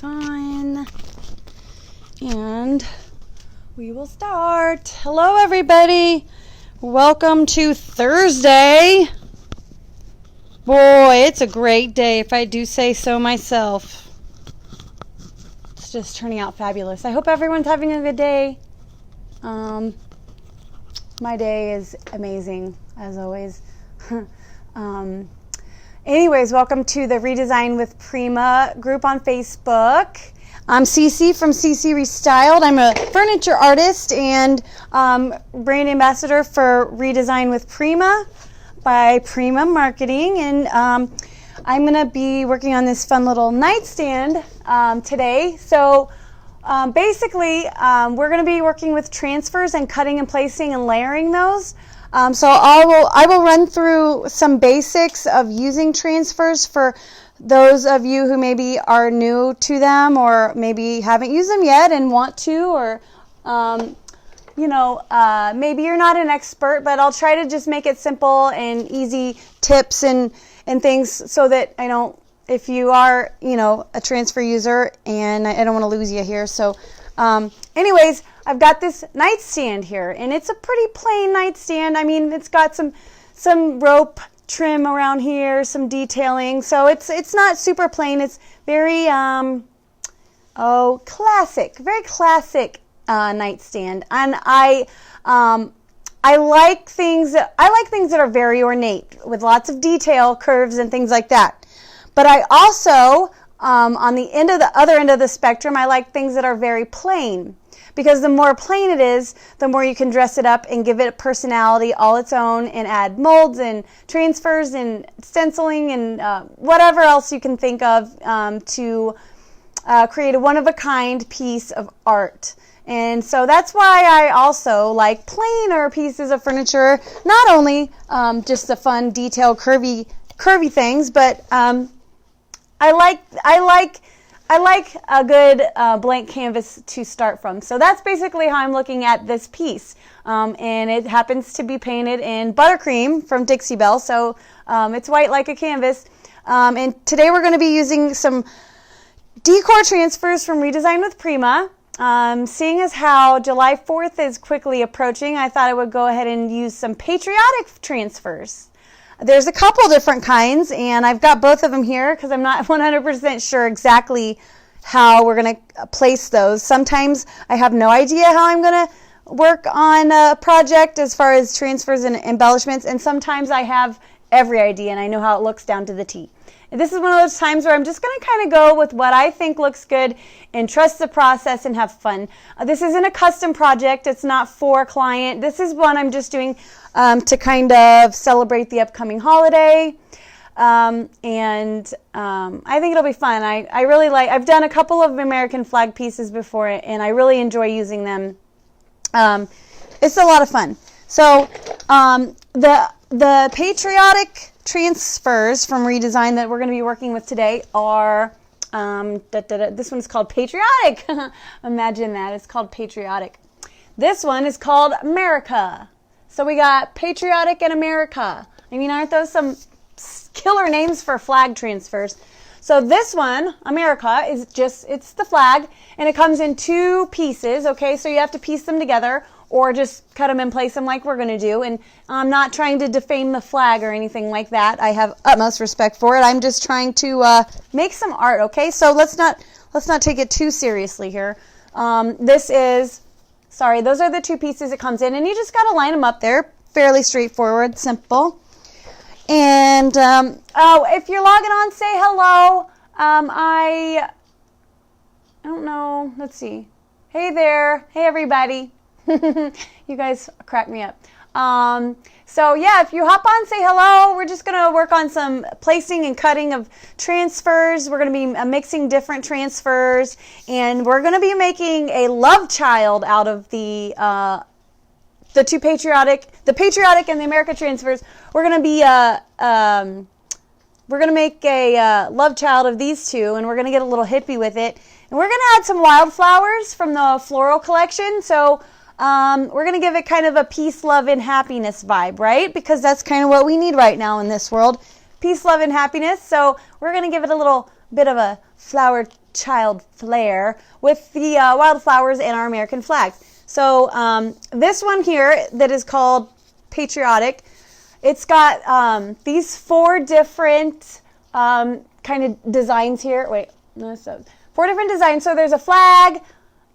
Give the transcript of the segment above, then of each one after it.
on, and we will start. Hello everybody, welcome to Thursday. Boy, it's a great day if I do say so myself. It's just turning out fabulous. I hope everyone's having a good day. My day is amazing as always. Anyways, welcome to the Redesign with Prima group on Facebook. I'm Cece from Cece ReStyled. I'm a furniture artist and brand ambassador for Redesign with Prima by Prima Marketing. And I'm going to be working on this fun little nightstand today. So basically, we're going to be working with transfers and cutting and placing and layering those. So I will run through some basics of using transfers for those of you who maybe are new to them or maybe haven't used them yet and want to, or maybe you're not an expert, but I'll try to just make it simple and easy tips and things so that I don't, if you are, a transfer user, and I don't want to lose you here. So anyways, I've got this nightstand here, and it's a pretty plain nightstand. I mean, it's got some rope trim around here, some detailing. So it's not super plain. It's very classic, very classic nightstand. And I like things that are very ornate with lots of detail, curves, and things like that. But I also on the other end of the spectrum, I like things that are very plain. Because the more plain it is, the more you can dress it up and give it a personality all its own and add molds and transfers and stenciling and whatever else you can think of to create a one-of-a-kind piece of art. And so that's why I also like plainer pieces of furniture, not only just the fun, detailed, curvy things, but I like a good blank canvas to start from. So that's basically how I'm looking at this piece. And it happens to be painted in buttercream from Dixie Belle, so it's white like a canvas. And today we're going to be using some decor transfers from Redesign with Prima. Seeing as how July 4th is quickly approaching, I thought I would go ahead and use some patriotic transfers. There's a couple different kinds, and I've got both of them here because I'm not 100% sure exactly how we're going to place those. Sometimes I have no idea how I'm going to work on a project as far as transfers and embellishments, and sometimes I have every idea and I know how it looks down to the T. And this is one of those times where I'm just going to kind of go with what I think looks good and trust the process and have fun. This isn't a custom project. It's not for a client. This is one I'm just doing to kind of celebrate the upcoming holiday. I think it'll be fun. I really I've done a couple of American flag pieces before, and I really enjoy using them. It's a lot of fun. So the patriotic transfers from Redesign that we're going to be working with today are, this one's called Patriotic. Imagine that. It's called Patriotic. This one is called America. So we got Patriotic and America. I mean, aren't those some killer names for flag transfers? So this one, America, is it's the flag, and it comes in two pieces, okay? So you have to piece them together or just cut them and place them like we're going to do. And I'm not trying to defame the flag or anything like that. I have utmost respect for it. I'm just trying to make some art, okay? So let's not take it too seriously here. Those are the two pieces it comes in, and you just got to line them up there. Fairly straightforward, simple. And if you're logging on, say hello. I don't know. Let's see. Hey there. Hey everybody. You guys crack me up. So yeah, if you hop on, say hello. We're just going to work on some placing and cutting of transfers. We're going to be mixing different transfers, and we're going to be making a love child out of the two patriotic and the America transfers. We're going to be we're going to make a love child of these two, and we're going to get a little hippie with it. And we're going to add some wildflowers from the floral collection. So we're going to give it kind of a peace, love, and happiness vibe, right? Because that's kind of what we need right now in this world. Peace, love, and happiness. So we're going to give it a little bit of a flower child flair with the wildflowers and our American flag. So this one here that is called Patriotic, it's got these 4 different kind of designs here. Wait, no, so 4 different designs. So there's a flag,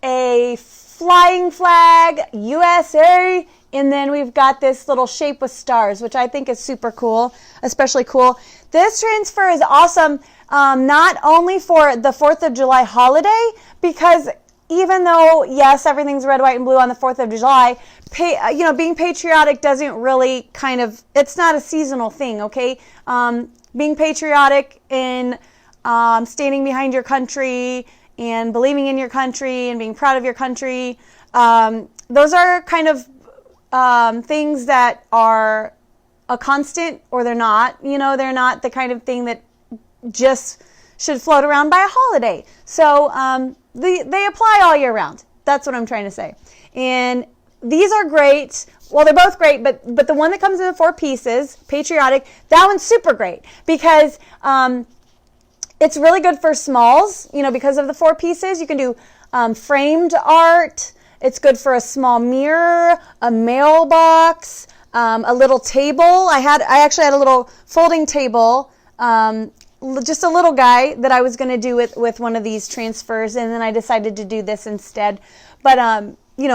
a flying flag, USA, and then we've got this little shape with stars, which I think is super cool, especially cool. This transfer is awesome, not only for the 4th of July holiday, because even though, yes, everything's red, white, and blue on the 4th of July, being patriotic doesn't really it's not a seasonal thing, okay? Being patriotic in standing behind your country and believing in your country and being proud of your country, those are kind of things that are a constant, or they're not. They're not the kind of thing that just should float around by a holiday. So they apply all year round. That's what I'm trying to say. And these are great. Well, they're both great, but the one that comes in the 4 pieces, Patriotic, that one's super great because it's really good for smalls, because of the 4 pieces. You can do framed art. It's good for a small mirror, a mailbox, a little table. I actually had a little folding table, just a little guy that I was going to do with one of these transfers, and then I decided to do this instead. But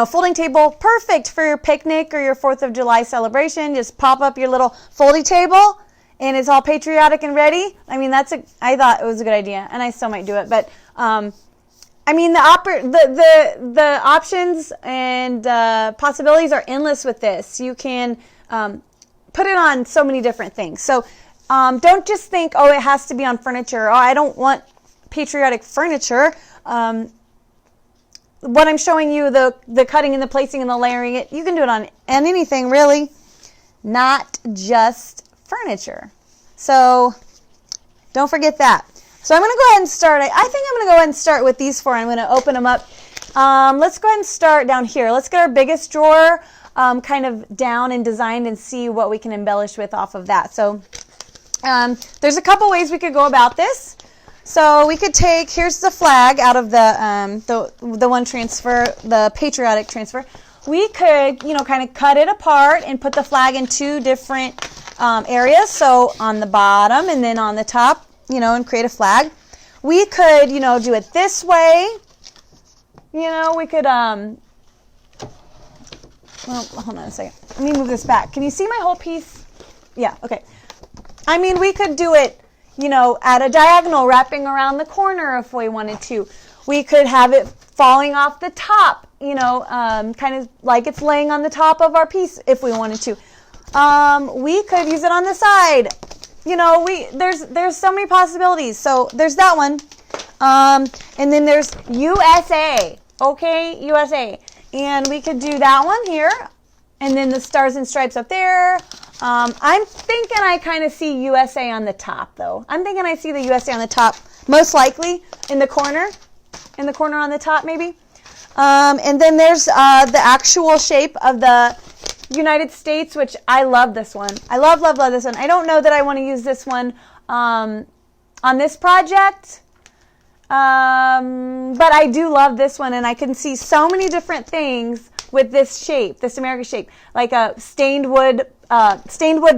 folding table, perfect for your picnic or your 4th of July celebration. Just pop up your little folding table, and it's all patriotic and ready. I mean, I thought it was a good idea, and I still might do it. But the options and possibilities are endless with this. You can put it on so many different things. So don't just think, oh, it has to be on furniture. Oh, I don't want patriotic furniture. What I'm showing you, the cutting and the placing and the layering it, you can do it on anything really, not just furniture. So don't forget that. So I'm going to go ahead and start. I think I'm going to go ahead and start with these 4. I'm going to open them up. Let's go ahead and start down here. Let's get our biggest drawer kind of down and designed and see what we can embellish with off of that. So there's a couple ways we could go about this. So we could take, here's the flag out of the one transfer, the Patriotic transfer. We could, kind of cut it apart and put the flag in 2 different areas. So on the bottom and then on the top, and create a flag. We could, do it this way. We could, well, hold on a second. Let me move this back. Can you see my whole piece? Yeah, okay. I mean, we could do it, at a diagonal, wrapping around the corner if we wanted to. We could have it falling off the top, kind of like it's laying on the top of our piece if we wanted to. We could use it on the side. There's so many possibilities. So there's that one. And then there's USA. Okay, USA. And we could do that one here. And then the stars and stripes up there. I'm thinking I kind of see USA on the top, though. I'm thinking I see the USA on the top, most likely in the corner on the top, maybe. And then there's the actual shape of the United States, which I love this one. I love this one. I don't know that I want to use this one on this project, but I do love this one, and I can see so many different things with this shape, this American shape, like a stained wood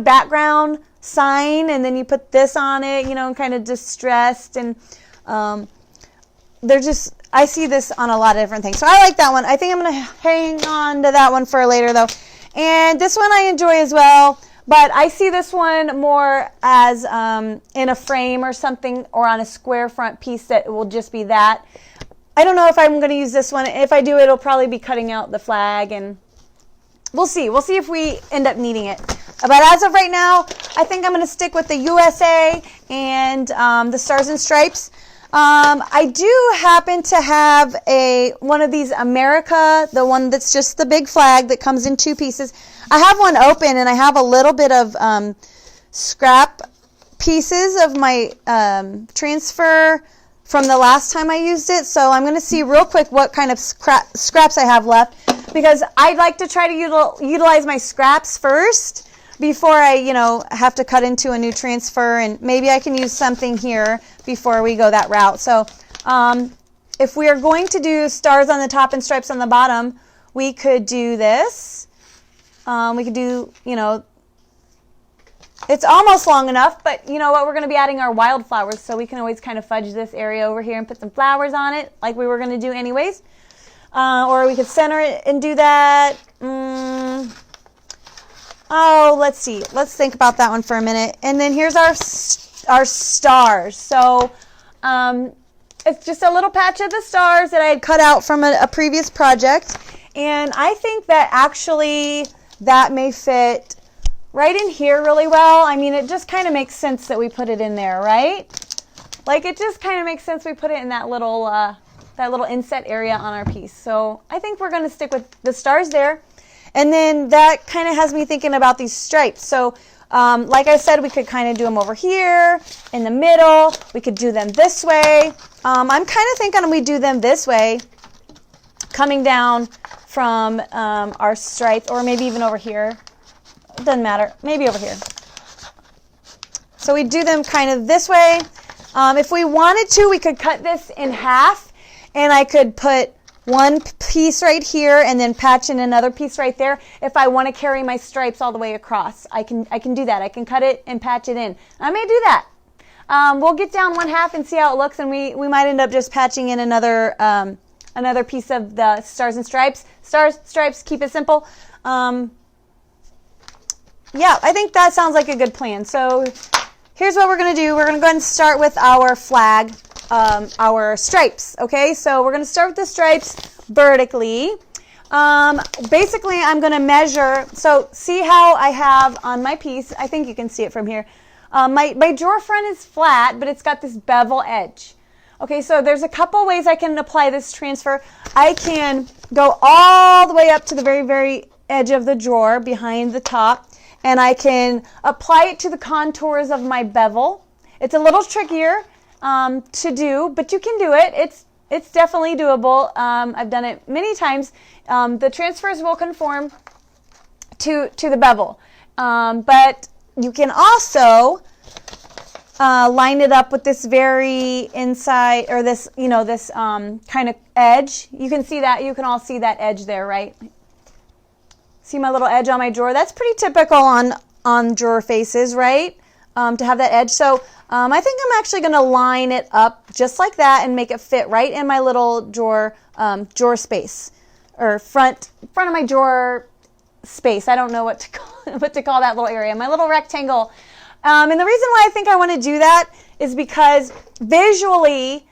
background sign, and then you put this on it, kind of distressed, and I see this on a lot of different things. So I like that one. I think I'm going to hang on to that one for later, though. And this one I enjoy as well, but I see this one more as in a frame or something, or on a square front piece that will just be that. I don't know if I'm going to use this one. If I do, it'll probably be cutting out the flag, and we'll see. We'll see if we end up needing it. But as of right now, I think I'm going to stick with the USA and the stars and stripes. I do happen to have one of these America, the one that's just the big flag that comes in 2 pieces. I have one open, and I have a little bit of scrap pieces of my transfer from the last time I used it. So I'm going to see real quick what kind of scraps I have left, because I'd like to try to utilize my scraps first before I, have to cut into a new transfer, and maybe I can use something here before we go that route. So If we are going to do stars on the top and stripes on the bottom, we could do this. We could do, you know, it's almost long enough, but you know what, we're going to be adding our wildflowers, so we can always kind of fudge this area over here and put some flowers on it like we were going to do anyways. Or we could center it and do that. Oh, let's see. Let's think about that one for a minute. And then here's our stars. So it's just a little patch of the stars that I had cut out from a previous project. And I think that actually that may fit right in here really well. I mean, it just kind of makes sense that we put it in there, right? Like, it just kind of makes sense we put it in that little inset area on our piece. So I think we're going to stick with the stars there. And then that kind of has me thinking about these stripes. So like I said, we could kind of do them over here, in the middle. We could do them this way. I'm kind of thinking we do them this way, coming down from our stripes, or maybe even over here. It doesn't matter. Maybe over here. So we do them kind of this way. If we wanted to, we could cut this in half, and I could put one piece right here and then patch in another piece right there. If I want to carry my stripes all the way across, I can do that. I can cut it and patch it in. I may do that. We'll get down one half and see how it looks, and we might end up just patching in another piece of the stars and stripes. Stars, stripes, keep it simple. Yeah, I think that sounds like a good plan. So here's what we're going to do. We're going to go ahead and start with our flag, our stripes. Okay, so we're going to start with the stripes vertically. Basically, I'm going to measure. So see how I have on my piece, I think you can see it from here. My drawer front is flat, but it's got this bevel edge. Okay, so there's a couple ways I can apply this transfer. I can go all the way up to the very, very edge of the drawer behind the top, and I can apply it to the contours of my bevel. It's a little trickier to do, but you can do it. It's definitely doable. I've done it many times. The transfers will conform to the bevel, but you can also line it up with this very inside, or this, you know, this kind of edge. You can see that. You can all see that edge there, right? See my little edge on my drawer? That's pretty typical on drawer faces, right? To have that edge. So I think I'm actually going to line it up just like that and make it fit right in my little drawer space, or front of my drawer space. I don't know what to call that little area. My little rectangle. And the reason why I think I want to do that is because visually,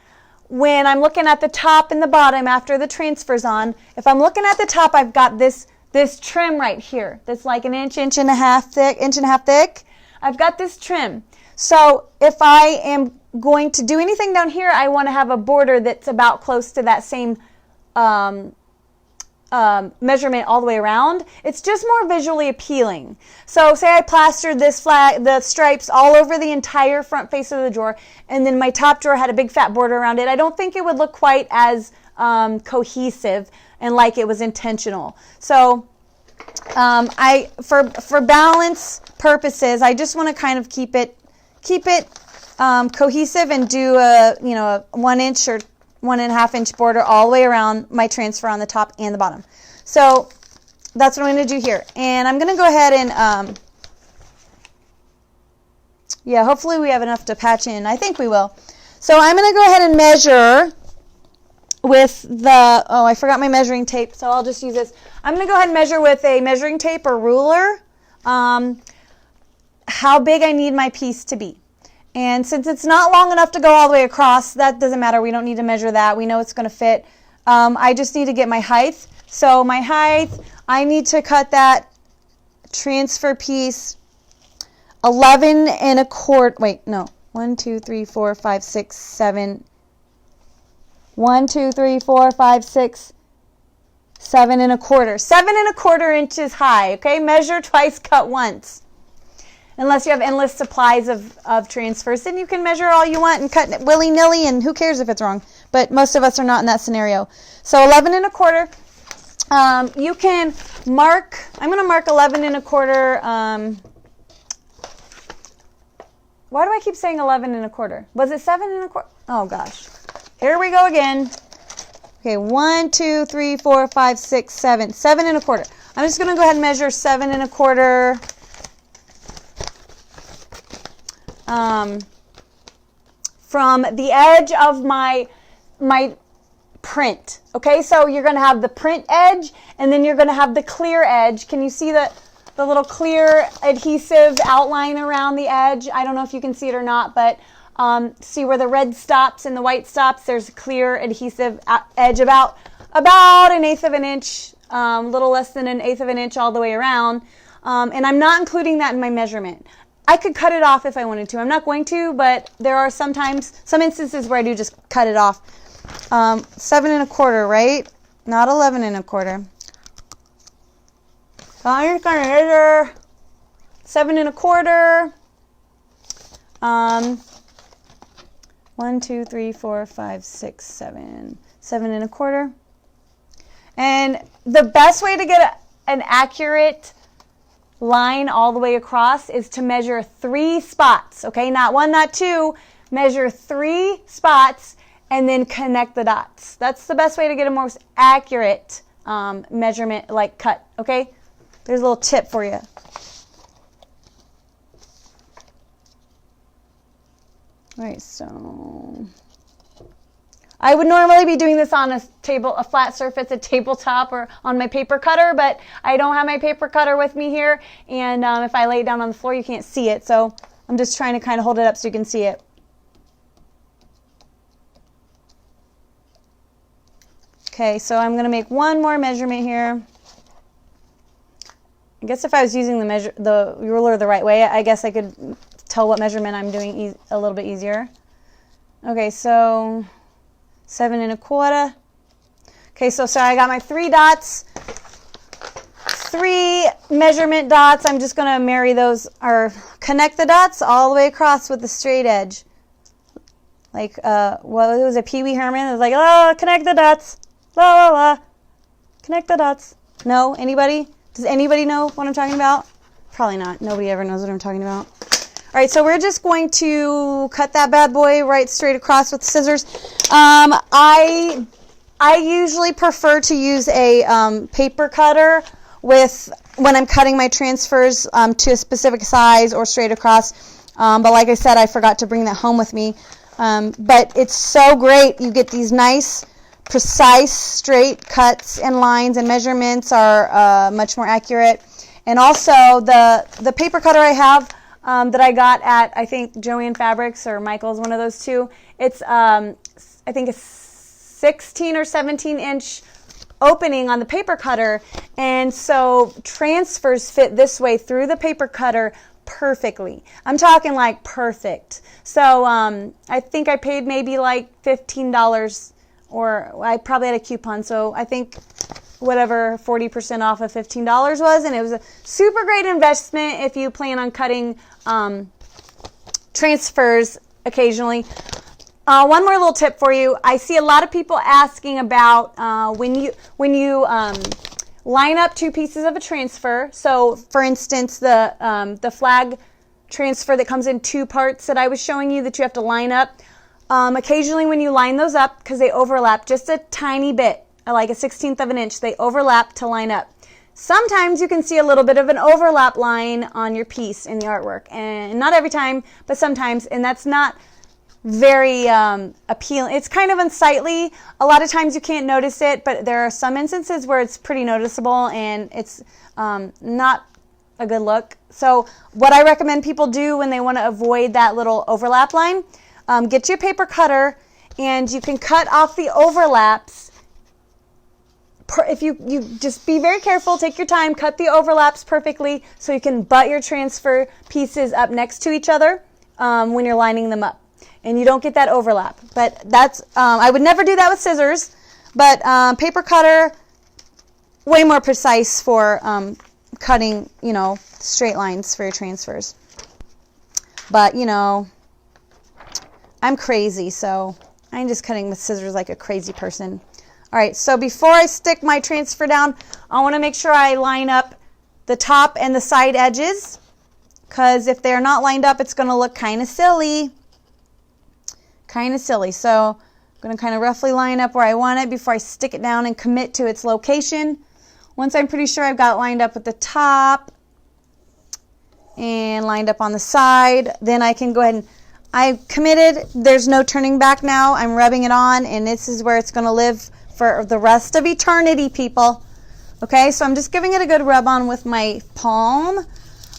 when I'm looking at the top and the bottom after the transfer's on, if I'm looking at the top, I've got this trim right here that's like an inch and a half thick. I've got this trim. So if I am going to do anything down here, I want to have a border that's about close to that same measurement all the way around. It's just more visually appealing. So say I plastered the stripes all over the entire front face of the drawer, and then my top drawer had a big fat border around it. I don't think it would look quite as cohesive and like it was intentional. So for balance purposes, I just want to kind of keep it cohesive and do a 1 inch or 1.5 inch border all the way around my transfer on the top and the bottom. So that's what I'm going to do here. And I'm going to go ahead and, hopefully we have enough to patch in. I think we will. So I'm going to go ahead and measure with I forgot my measuring tape, so I'll just use this. I'm going to go ahead and measure with a measuring tape or ruler how big I need my piece to be. And since it's not long enough to go all the way across, that doesn't matter. We don't need to measure that. We know it's going to fit. I just need to get my height. So my height, I need to cut that transfer piece 11 1/4. Wait, no. 1, 2, 3, 4, 5, 6, 7. 1, 2, 3, 4, 5, 6, 7 1/4. 7 1/4 inches high. Okay, measure twice, cut once. Unless you have endless supplies of transfers, then you can measure all you want and cut willy-nilly, and who cares if it's wrong. But most of us are not in that scenario. So 11 1/4. You can mark. I'm going to mark 11 1/4. Why do I keep saying 11 1/4? Was it 7 1/4? Oh gosh. Here we go again. Okay, 1, 2, 3, 4, 5, 6, 7. 7 1/4. I'm just going to go ahead and measure 7 1/4. From the edge of my print. Okay, so you're going to have the print edge, and then you're going to have the clear edge. Can you see the little clear adhesive outline around the edge? I don't know if you can see it or not, but see where the red stops and the white stops? There's a clear adhesive edge about 1/8 of an inch, a little less than 1/8 of an inch all the way around. And I'm not including that in my measurement. I could cut it off if I wanted to. I'm not going to, but there are some instances where I do just cut it off. 7 1/4, right? Not 11 1/4. So I'm just going to measure 7 1/4. 1, 2, 3, 4, 5, 6, 7. 7 1/4. And the best way to get an accurate line all the way across is to measure 3 spots, okay? Not 1, not 2. Measure 3 spots and then connect the dots. That's the best way to get a most accurate measurement, like cut, okay? There's a little tip for you. All right, so I would normally be doing this on a flat surface, a tabletop, or on my paper cutter, but I don't have my paper cutter with me here, and if I lay it down on the floor, you can't see it, so I'm just trying to kind of hold it up so you can see it. Okay, so I'm going to make one more measurement here. I guess if I was using the ruler the right way, I guess I could tell what measurement I'm doing a little bit easier. Okay, so 7 1/4. Okay, so I got my 3 dots, 3 measurement dots. I'm just going to marry those, or connect the dots all the way across with the straight edge. Like, what was it, Pee Wee Herman? It was like, oh, connect the dots. La, la, la. Connect the dots. No? Anybody? Does anybody know what I'm talking about? Probably not. Nobody ever knows what I'm talking about. All right, so we're just going to cut that bad boy right straight across with scissors. I usually prefer to use a paper cutter when I'm cutting my transfers to a specific size or straight across. But like I said, I forgot to bring that home with me. But it's so great. You get these nice, precise, straight cuts and lines, and measurements are much more accurate. And also the paper cutter I have that I got at, I think, Joann Fabrics or Michael's, one of those two. It's, I think, a 16 or 17 inch opening on the paper cutter, and so transfers fit this way through the paper cutter perfectly. I'm talking like perfect. So I think I paid maybe like $15, or I probably had a coupon, so I think whatever 40% off of $15 was, and it was a super great investment if you plan on cutting transfers occasionally. One more little tip for you. I see a lot of people asking about when you line up 2 pieces of a transfer. So for instance, the flag transfer that comes in 2 parts that I was showing you that you have to line up. Occasionally when you line those up, because they overlap just a tiny bit, like a 1/16 of an inch, they overlap to line up. Sometimes you can see a little bit of an overlap line on your piece in the artwork, and not every time, but sometimes, and that's not very appealing. It's kind of unsightly. A lot of times you can't notice it, but there are some instances where it's pretty noticeable, and it's not a good look. So what I recommend people do when they want to avoid that little overlap line, get your paper cutter, and you can cut off the overlaps. If you just be very careful, take your time, cut the overlaps perfectly so you can butt your transfer pieces up next to each other when you're lining them up, and you don't get that overlap. But that's I would never do that with scissors, but paper cutter, way more precise for cutting, straight lines for your transfers. But I'm crazy, so I'm just cutting with scissors like a crazy person. All right, so before I stick my transfer down, I want to make sure I line up the top and the side edges, because if they're not lined up, it's going to look kind of silly. So going to kind of roughly line up where I want it before I stick it down and commit to its location. Once I'm pretty sure I've got it lined up with the top and lined up on the side, then I can go ahead and I've committed. There's no turning back now. I'm rubbing it on, and this is where it's going to live for the rest of eternity, people. Okay, so I'm just giving it a good rub on with my palm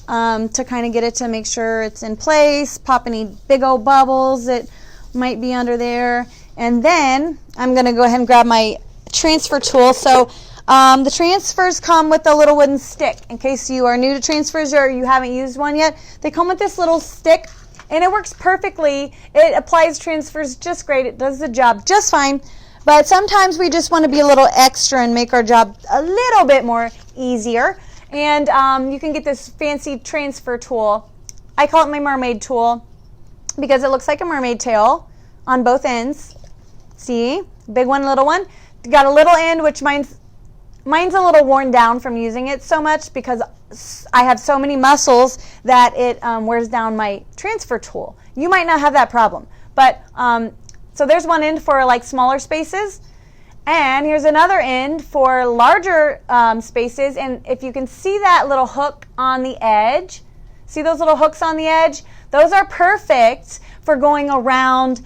to kind of get it to make sure it's in place, pop any big old bubbles that might be under there. And then I'm going to go ahead and grab my transfer tool. So the transfers come with a little wooden stick. In case you are new to transfers or you haven't used one yet, they come with this little stick, and it works perfectly. It applies transfers just great. It does the job just fine. But sometimes we just want to be a little extra and make our job a little bit more easier. And you can get this fancy transfer tool. I call it my mermaid tool because it looks like a mermaid tail on both ends. See? Big one, little one. Got a little end, which mine's a little worn down from using it so much because I have so many muscles that it wears down my transfer tool. You might not have that problem. But so there's one end for like smaller spaces, and here's another end for larger spaces. And if you can see that little hook on the edge, see those little hooks on the edge? Those are perfect for going around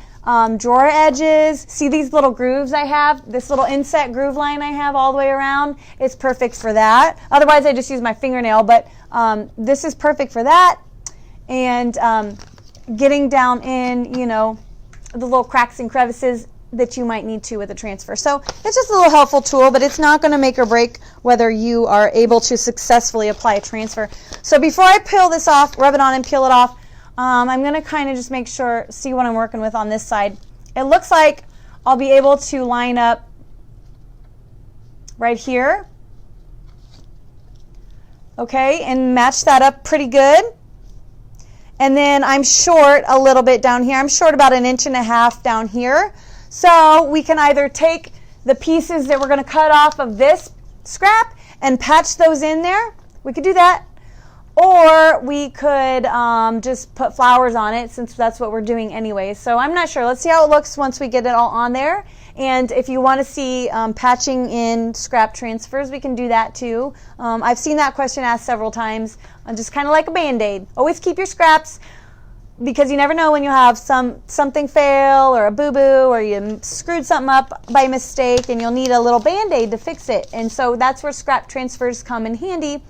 drawer edges. See these little grooves I have? This little inset groove line I have all the way around? It's perfect for that. Otherwise, I just use my fingernail, but this is perfect for that. And getting down in, you know, the little cracks and crevices that you might need to with a transfer. So it's just a little helpful tool, but it's not going to make or break whether you are able to successfully apply a transfer. So before I peel this off, rub it on and peel it off, I'm going to kind of just make sure, see what I'm working with on this side. It looks like I'll be able to line up right here, okay, and match that up pretty good. And then I'm short a little bit down here. I'm short about 1.5 inches down here. So we can either take the pieces that we're going to cut off of this scrap and patch those in there. We could do that. Or we could just put flowers on it, since that's what we're doing anyway. So I'm not sure. Let's see how it looks once we get it all on there. And if you want to see patching in scrap transfers, we can do that too. I've seen that question asked several times. Just kind of like a Band-Aid. Always keep your scraps, because you never know when you have something fail or a boo-boo, or you screwed something up by mistake and you'll need a little Band-Aid to fix it. And so that's where scrap transfers come in handy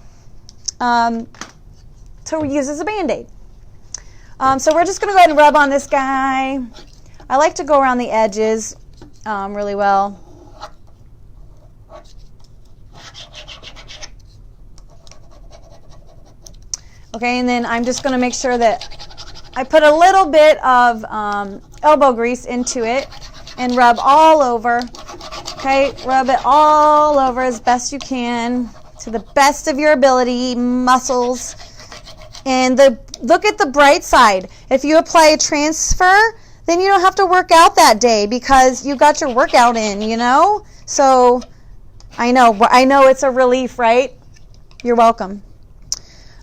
to use as a Band-Aid. So we're just going to go ahead and rub on this guy. I like to go around the edges really well. Okay, and then I'm just going to make sure that I put a little bit of elbow grease into it and rub all over. Okay, rub it all over as best you can to the best of your ability, muscles. And look at the bright side. If you apply a transfer, then you don't have to work out that day because you got your workout in, you know? So I know it's a relief, right? You're welcome.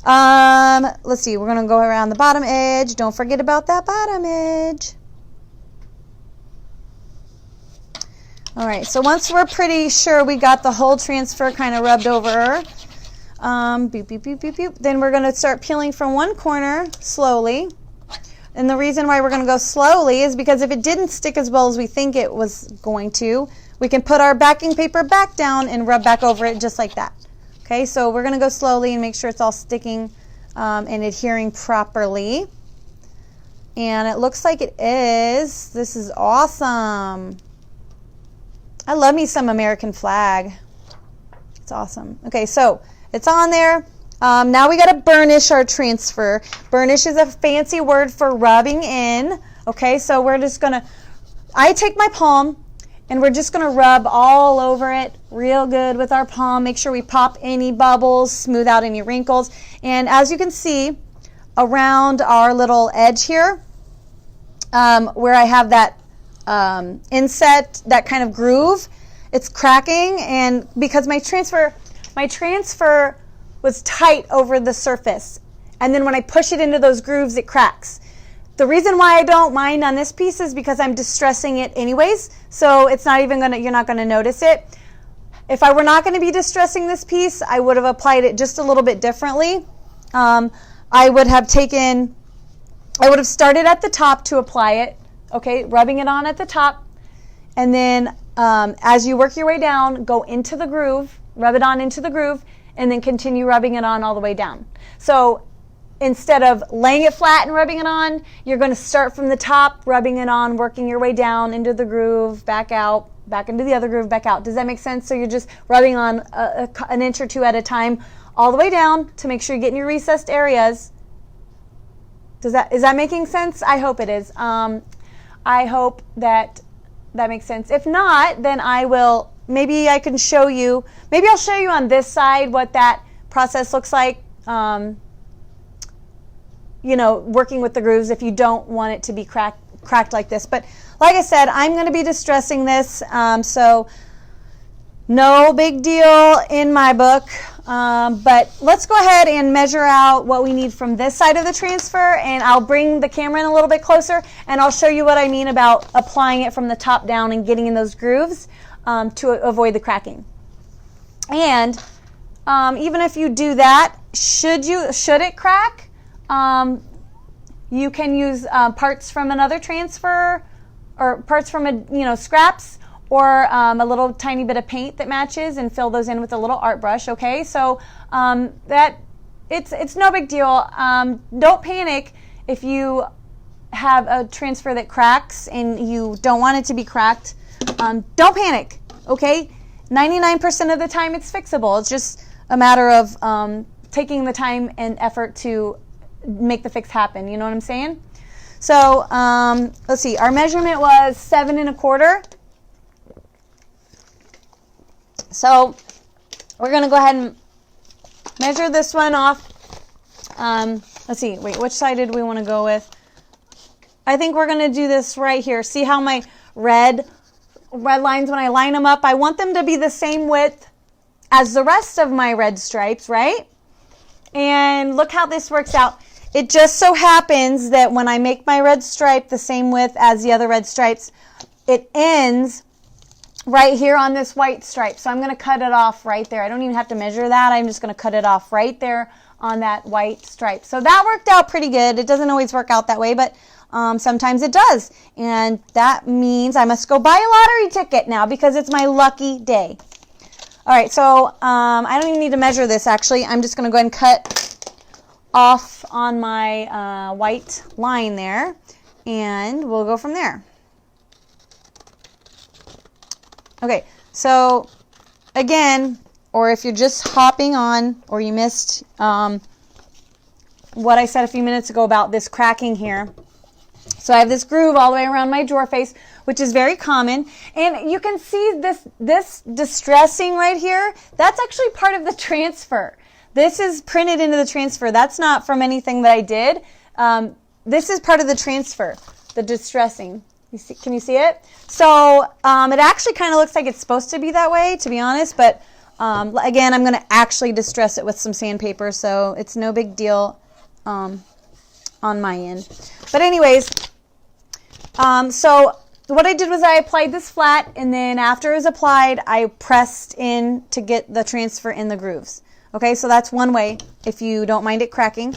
Let's see, we're going to go around the bottom edge. Don't forget about that bottom edge. All right, so once we're pretty sure we got the whole transfer kind of rubbed over, boop, boop, boop, boop, boop, then we're going to start peeling from one corner slowly. And the reason why we're going to go slowly is because if it didn't stick as well as we think it was going to, we can put our backing paper back down and rub back over it just like that. Okay, so we're going to go slowly and make sure it's all sticking and adhering properly. And it looks like it is. This is awesome. I love me some American flag. It's awesome. Okay, so it's on there. Now we got to burnish our transfer. Burnish is a fancy word for rubbing in. Okay, so we're just going to, I take my palm and we're just going to rub all over it real good with our palm. Make sure we pop any bubbles, smooth out any wrinkles. And as you can see, around our little edge here, where I have that inset, that kind of groove, it's cracking. And because my transfer was tight over the surface, and then when I push it into those grooves, it cracks. The reason why I don't mind on this piece is because I'm distressing it anyways, so it's not even you're not gonna notice it. If I were not gonna be distressing this piece, I would have applied it just a little bit differently. I would have started at the top to apply it, okay, rubbing it on at the top, and then as you work your way down, go into the groove, rub it on into the groove, and then continue rubbing it on all the way down. So instead of laying it flat and rubbing it on, you're going to start from the top, rubbing it on, working your way down into the groove, back out, back into the other groove, back out. Does that make sense? So you're just rubbing on an inch or two at a time, all the way down to make sure you're getting your recessed areas. Is that making sense? I hope it is. I hope that makes sense. If not, then maybe I can show you, maybe I'll show you on this side what that process looks like. You know, working with the grooves if you don't want it to be cracked like this. But like I said, I'm going to be distressing this, so no big deal in my book. But let's go ahead and measure out what we need from this side of the transfer, and I'll bring the camera in a little bit closer, and I'll show you what I mean about applying it from the top down and getting in those grooves to avoid the cracking. And even if you do that, should it crack? You can use parts from another transfer, or parts from scraps, or a little tiny bit of paint that matches, and fill those in with a little art brush. Okay, so that it's no big deal. Don't panic if you have a transfer that cracks and you don't want it to be cracked. Don't panic. Okay, 99% of the time it's fixable. It's just a matter of taking the time and effort to make the fix happen. You know what I'm saying? So let's see, our measurement was 7 1/4. So we're going to go ahead and measure this one off. Let's see, wait, which side did we want to go with? I think we're going to do this right here. See how my red lines, when I line them up, I want them to be the same width as the rest of my red stripes, right? And look how this works out. It just so happens that when I make my red stripe the same width as the other red stripes, it ends right here on this white stripe. So I'm going to cut it off right there. I don't even have to measure that. I'm just going to cut it off right there on that white stripe. So that worked out pretty good. It doesn't always work out that way, but sometimes it does. And that means I must go buy a lottery ticket now because it's my lucky day. All right, so I don't even need to measure this actually. I'm just going to go ahead and cut off on my white line there, and we'll go from there. Okay, so again, or if you're just hopping on or you missed what I said a few minutes ago about this cracking here. So I have this groove all the way around my drawer face, which is very common. And you can see this distressing right here. That's actually part of the transfer. This is printed into the transfer. That's not from anything that I did. This is part of the transfer, the distressing. Can you see it? So it actually kind of looks like it's supposed to be that way, to be honest. But again, I'm going to actually distress it with some sandpaper, so it's no big deal on my end. But anyways, so what I did was I applied this flat, and then after it was applied, I pressed in to get the transfer in the grooves. Okay, so that's one way if you don't mind it cracking.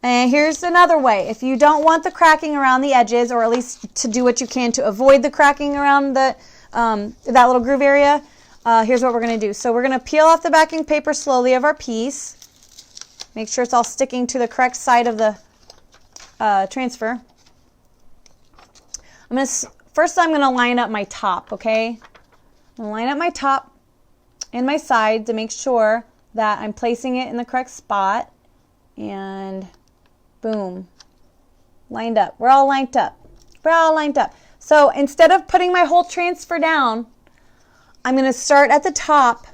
And here's another way. If you don't want the cracking around the edges, or at least to do what you can to avoid the cracking around the that little groove area, here's what we're going to do. So we're going to peel off the backing paper slowly of our piece. Make sure it's all sticking to the correct side of the transfer. First I'm going to line up my top, okay? I'm going to line up my top and my side to make sure that I'm placing it in the correct spot. And boom, lined up. We're all lined up. We're all lined up. So instead of putting my whole transfer down, I'm going to start at the top,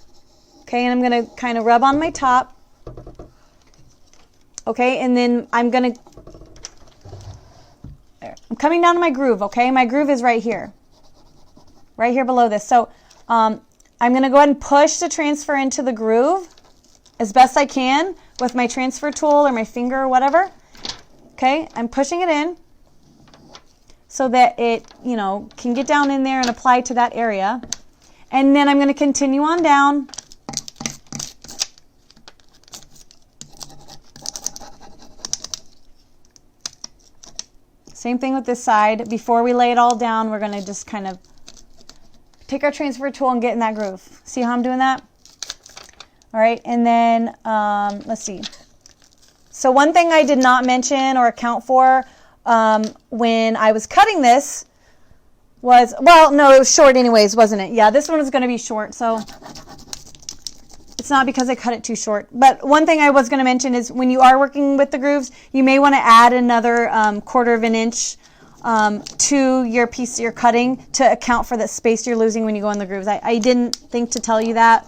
okay, and I'm going to kind of rub on my top, okay, and then I'm coming down to my groove, okay? My groove is right here below this. So I'm going to go ahead and push the transfer into the groove as best I can with my transfer tool or my finger or whatever. Okay, I'm pushing it in. so that it, you know, can get down in there and apply to that area. And then I'm going to continue on down. Same thing with this side. Before we lay it all down, we're going to just kind of take our transfer tool and get in that groove. See how I'm doing that? All right, and then let's see. So one thing I did not mention or account for when I was cutting this was, well, no, it was short anyways, wasn't it? Yeah, this one was going to be short, so it's not because I cut it too short. But one thing I was going to mention is when you are working with the grooves, you may want to add another 1/4 of an inch to your piece you're cutting to account for the space you're losing when you go in the grooves. I didn't think to tell you that,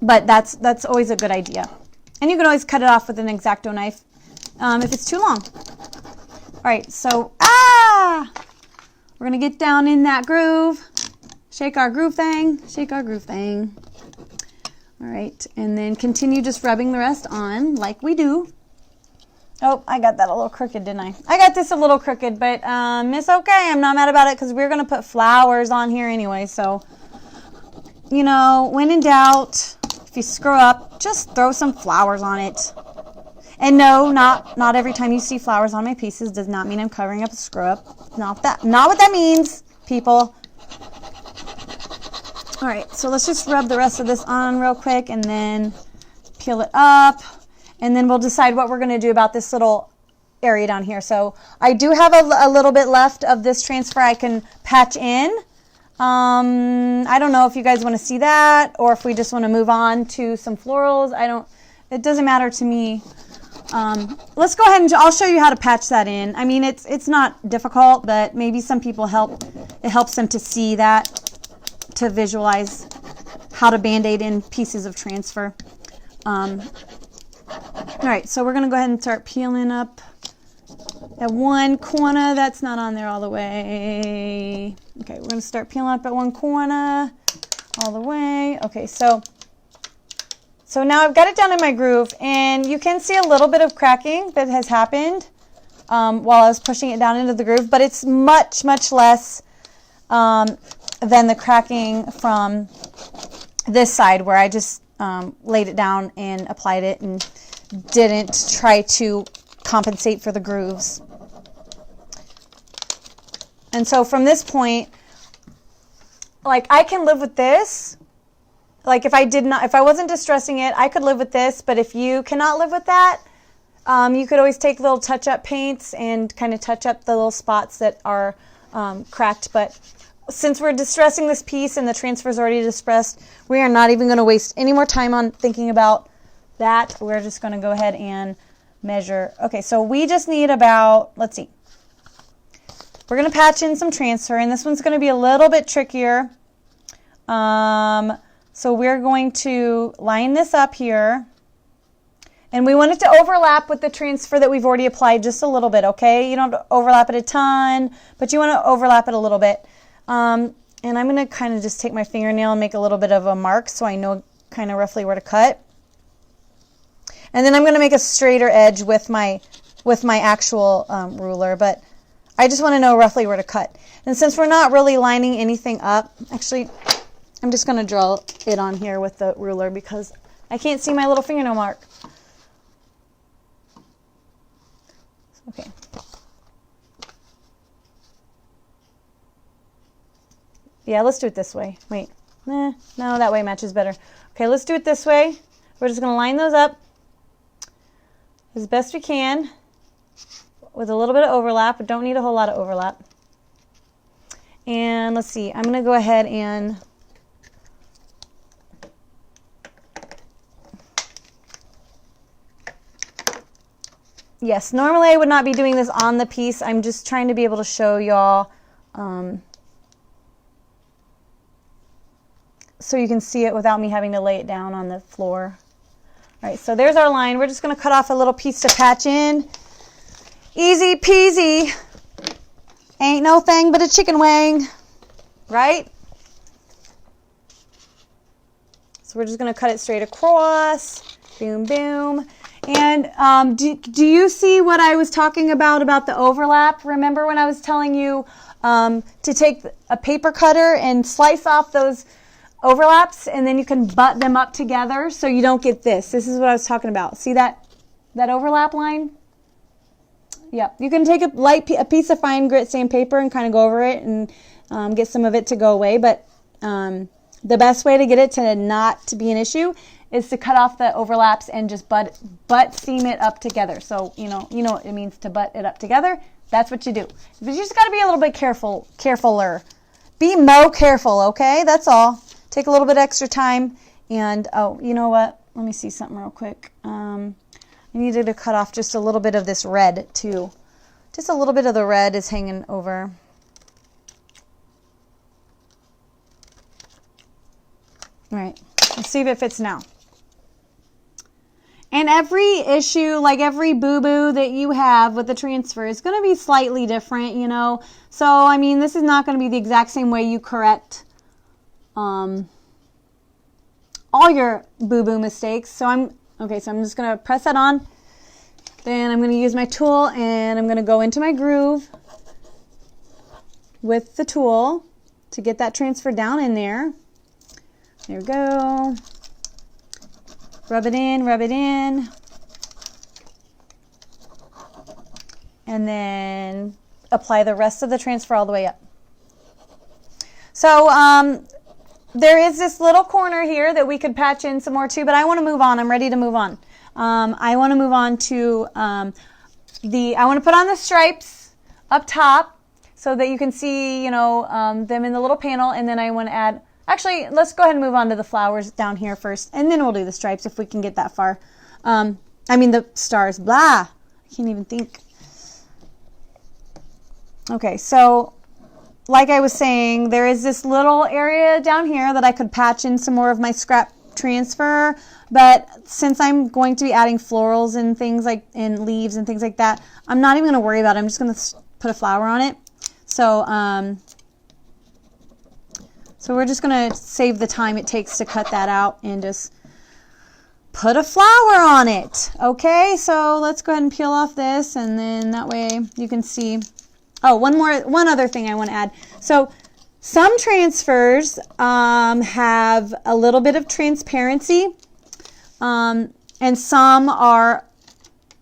but that's always a good idea. And you can always cut it off with an X-Acto knife if it's too long. All right, so we're gonna get down in that groove, shake our groove thing, shake our groove thing. All right, and then continue just rubbing the rest on like we do. Oh, I got that a little crooked, didn't I? I got this a little crooked, but it's okay. I'm not mad about it because we're gonna put flowers on here anyway. So, you know, when in doubt, if you screw up, just throw some flowers on it. And no, not every time you see flowers on my pieces does not mean I'm covering up a screw up. Not what that means, people. All right, so let's just rub the rest of this on real quick and then peel it up. And then we'll decide what we're going to do about this little area down here. So I do have a little bit left of this transfer I can patch in. I don't know if you guys want to see that or if we just want to move on to some florals. It doesn't matter to me. Let's go ahead and I'll show you how to patch that in. I mean, it's not difficult, but maybe some people it helps them to see that, to visualize how to band-aid in pieces of transfer. All right, so we're going to go ahead and start peeling up at one corner. That's not on there all the way. Okay, we're going to start peeling up at one corner all the way. Okay, so now I've got it down in my groove, and you can see a little bit of cracking that has happened while I was pushing it down into the groove, but it's much, much less than the cracking from this side where I just laid it down and applied it and didn't try to compensate for the grooves. And so from this point, like, I can live with this. Like, if I wasn't distressing it, I could live with this. But if you cannot live with that, you could always take little touch-up paints and kind of touch up the little spots that are cracked. But since we're distressing this piece and the transfer is already distressed, we are not even going to waste any more time on thinking about that. We're just going to go ahead and measure. Okay, so we just need about, let's see. We're going to patch in some transfer, and this one's going to be a little bit trickier. So we're going to line this up here, and we want it to overlap with the transfer that we've already applied just a little bit, okay? You don't have to overlap it a ton, but you want to overlap it a little bit. And I'm going to kind of just take my fingernail and make a little bit of a mark so I know kind of roughly where to cut. And then I'm going to make a straighter edge with my actual ruler, but I just want to know roughly where to cut. And since we're not really lining anything up, actually, I'm just going to draw it on here with the ruler because I can't see my little fingernail mark. Okay. Yeah, let's do it this way. Wait, no, that way matches better. Okay, let's do it this way. We're just going to line those up as best we can with a little bit of overlap, but don't need a whole lot of overlap. And let's see, I'm going to go ahead and yes, normally I would not be doing this on the piece. I'm just trying to be able to show y'all so you can see it without me having to lay it down on the floor. All right, so there's our line. We're just going to cut off a little piece to patch in. Easy peasy. Ain't no thing but a chicken wing, right? So we're just going to cut it straight across. Boom, boom. And do you see what I was talking about the overlap? Remember when I was telling you to take a paper cutter and slice off those overlaps, and then you can butt them up together so you don't get this. This is what I was talking about. See that overlap line? Yep. You can take a piece of fine grit sandpaper and kind of go over it and get some of it to go away. But the best way to get it to not to be an issue is to cut off the overlaps and just butt seam it up together. So you know what it means to butt it up together. That's what you do. But you just got to be a little bit carefuler. Be more careful, okay? That's all. Take a little bit extra time. And oh, you know what? Let me see something real quick. I needed to cut off just a little bit of this red too. Just a little bit of the red is hanging over. All right. Let's see if it fits now. And every issue, like every boo-boo that you have with the transfer is going to be slightly different, you know. So, I mean, this is not going to be the exact same way you correct all your boo-boo mistakes. So I'm just going to press that on. Then I'm going to use my tool and I'm going to go into my groove with the tool to get that transfer down in there. There we go. Rub it in, and then apply the rest of the transfer all the way up. So there is this little corner here that we could patch in some more too, but I want to move on. I'm ready to move on. I want to move on to I want to put on the stripes up top so that you can see, you know, them in the little panel, and then I want to add. Actually, let's go ahead and move on to the flowers down here first, and then we'll do the stripes if we can get that far. I mean the stars. Blah. I can't even think. Okay, so like I was saying, there is this little area down here that I could patch in some more of my scrap transfer, but since I'm going to be adding florals and things like, and leaves and things like that, I'm not even going to worry about it. I'm just going to put a flower on it. So we're just going to save the time it takes to cut that out and just put a flower on it. Okay, so let's go ahead and peel off this, and then that way you can see. Oh, one other thing I want to add. So some transfers have a little bit of transparency, and some are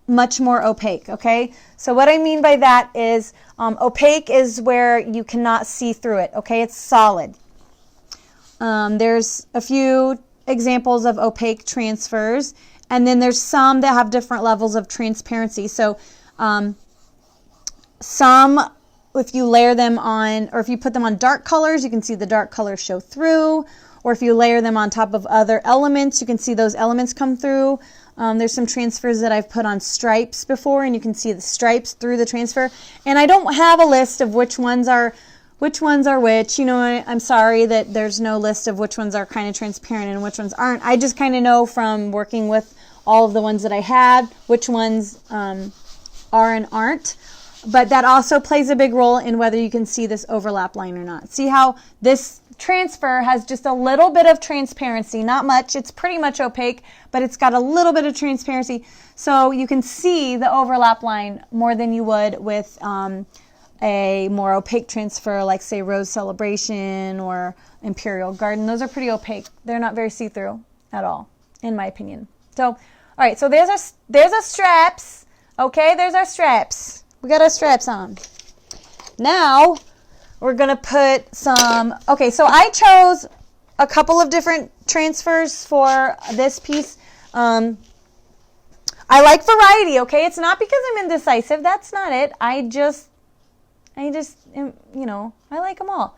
much more opaque, okay? So what I mean by that is opaque is where you cannot see through it, okay? It's solid. There's a few examples of opaque transfers, and then there's some that have different levels of transparency. So some, if you layer them on, or if you put them on dark colors, you can see the dark colors show through. Or if you layer them on top of other elements, you can see those elements come through. There's some transfers that I've put on stripes before, and you can see the stripes through the transfer. And I don't have a list of which ones are which. You know, I'm sorry that there's no list of which ones are kind of transparent and which ones aren't. I just kind of know from working with all of the ones that I had which ones are and aren't. But that also plays a big role in whether you can see this overlap line or not. See how this transfer has just a little bit of transparency, not much. It's pretty much opaque, but it's got a little bit of transparency. So you can see the overlap line more than you would with a more opaque transfer, like say Rose Celebration or Imperial Garden. Those are pretty opaque. They're not very see-through at all, in my opinion. So, all right, so there's our straps. Okay, there's our straps. We got our straps on. Now, we're going to put some, okay, so I chose a couple of different transfers for this piece. I like variety, okay? It's not because I'm indecisive. That's not it. I just, you know, I like them all.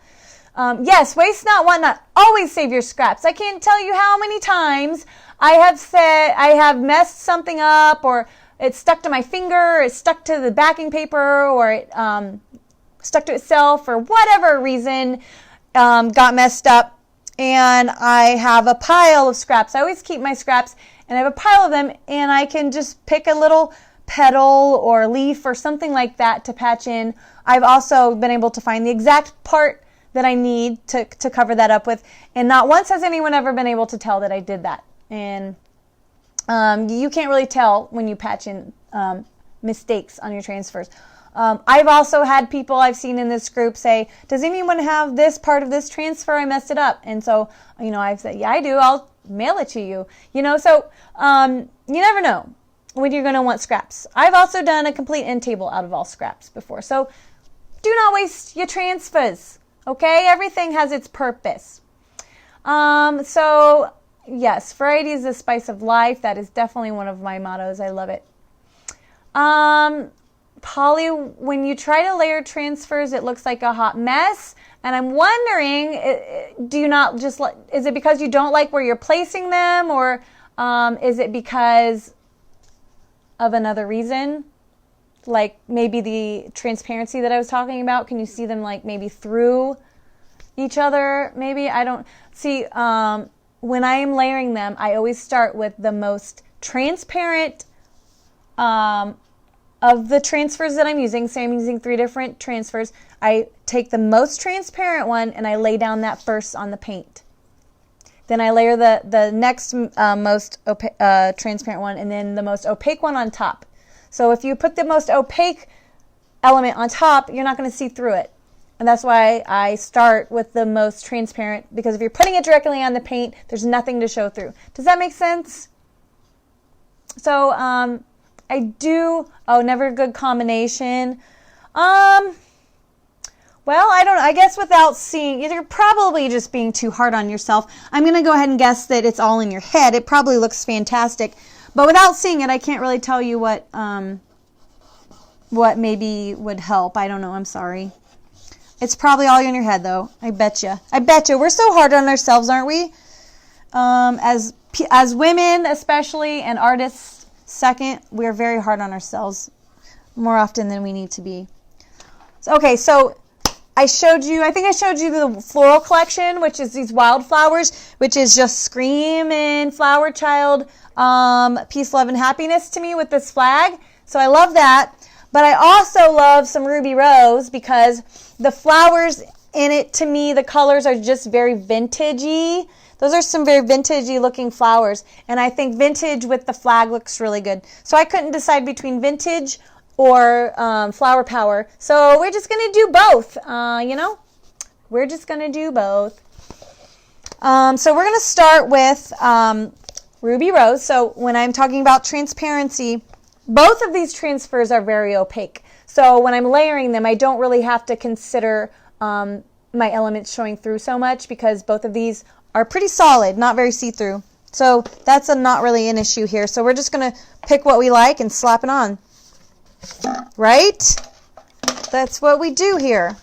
Yes, waste not, want not. Always save your scraps. I can't tell you how many times I have said I have messed something up, or it's stuck to my finger, it's stuck to the backing paper, or it stuck to itself for whatever reason, got messed up, and I have a pile of scraps. I always keep my scraps, and I have a pile of them, and I can just pick a little petal or leaf or something like that to patch in. I've also been able to find the exact part that I need to cover that up with, and not once has anyone ever been able to tell that I did that. And You can't really tell when you patch in mistakes on your transfers. I've also had people I've seen in this group say, does anyone have this part of this transfer? I messed it up. And so, I've said, yeah, I do. I'll mail it to you. So you never know when you're going to want scraps. I've also done a complete end table out of all scraps before. So do not waste your transfers. Okay? Everything has its purpose. So yes, variety is the spice of life. That is definitely one of my mottos. I love it. Polly, when you try to layer transfers, it looks like a hot mess. And I'm wondering, is it because you don't like where you're placing them, or is it because of another reason? Like maybe the transparency that I was talking about. Can you see them like maybe through each other? Maybe, I don't see. When I am layering them, I always start with the most transparent of the transfers that I'm using. Say I'm using 3 different transfers. I take the most transparent one and I lay down that first on the paint. Then I layer the next most transparent one, and then the most opaque one on top. So if you put the most opaque element on top, you're not going to see through it. And that's why I start with the most transparent, because if you're putting it directly on the paint, there's nothing to show through. Does that make sense? So never a good combination. Well, I don't know. I guess without seeing, you're probably just being too hard on yourself. I'm going to go ahead and guess that it's all in your head. It probably looks fantastic. But without seeing it, I can't really tell you what maybe would help. I don't know. I'm sorry. It's probably all in your head, though. I bet you. We're so hard on ourselves, aren't we? As women, especially, and artists, second, we're very hard on ourselves more often than we need to be. Okay, so I think I showed you the floral collection, which is these wildflowers, which is just screaming flower child, peace, love, and happiness to me with this flag. So I love that. But I also love some Ruby Rose because the flowers in it, to me, the colors are just very vintagey. Those are some very vintagey looking flowers. And I think vintage with the flag looks really good. So I couldn't decide between vintage or flower power. So we're just going to do both, We're just going to do both. So we're going to start with Ruby Rose. So when I'm talking about transparency, both of these transfers are very opaque. So when I'm layering them, I don't really have to consider my elements showing through so much because both of these are pretty solid, not very see-through. So that's not really an issue here. So we're just going to pick what we like and slap it on. Right? That's what we do here.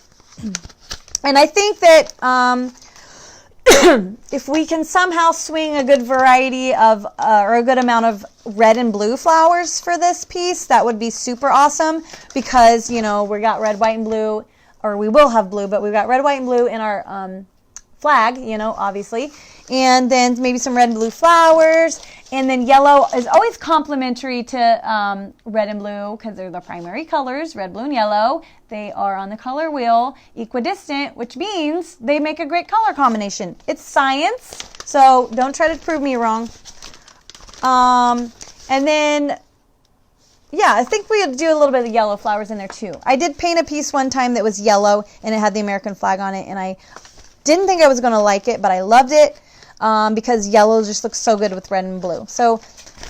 And I think that if we can somehow swing a good variety of, or a good amount of red and blue flowers for this piece, that would be super awesome because, we got red, white, and blue, or we will have blue, but we've got red, white, and blue in our flag, obviously. And then maybe some red and blue flowers. And then yellow is always complementary to red and blue because they're the primary colors, red, blue, and yellow. They are on the color wheel equidistant, which means they make a great color combination. It's science, so don't try to prove me wrong. And then, yeah, I think we'll do a little bit of yellow flowers in there too. I did paint a piece one time that was yellow and it had the American flag on it, and I didn't think I was going to like it, but I loved it. Because yellow just looks so good with red and blue. So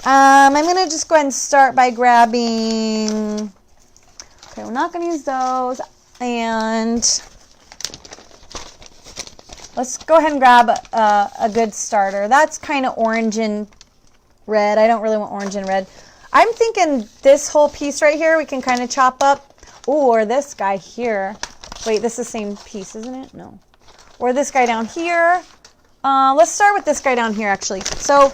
I'm going to just go ahead and start by grabbing, okay, we're not going to use those, and let's go ahead and grab a good starter. That's kind of orange and red. I don't really want orange and red. I'm thinking this whole piece right here we can kind of chop up, or this guy here. Wait, this is the same piece, isn't it? No. Or this guy down here. Let's start with this guy down here, actually. So,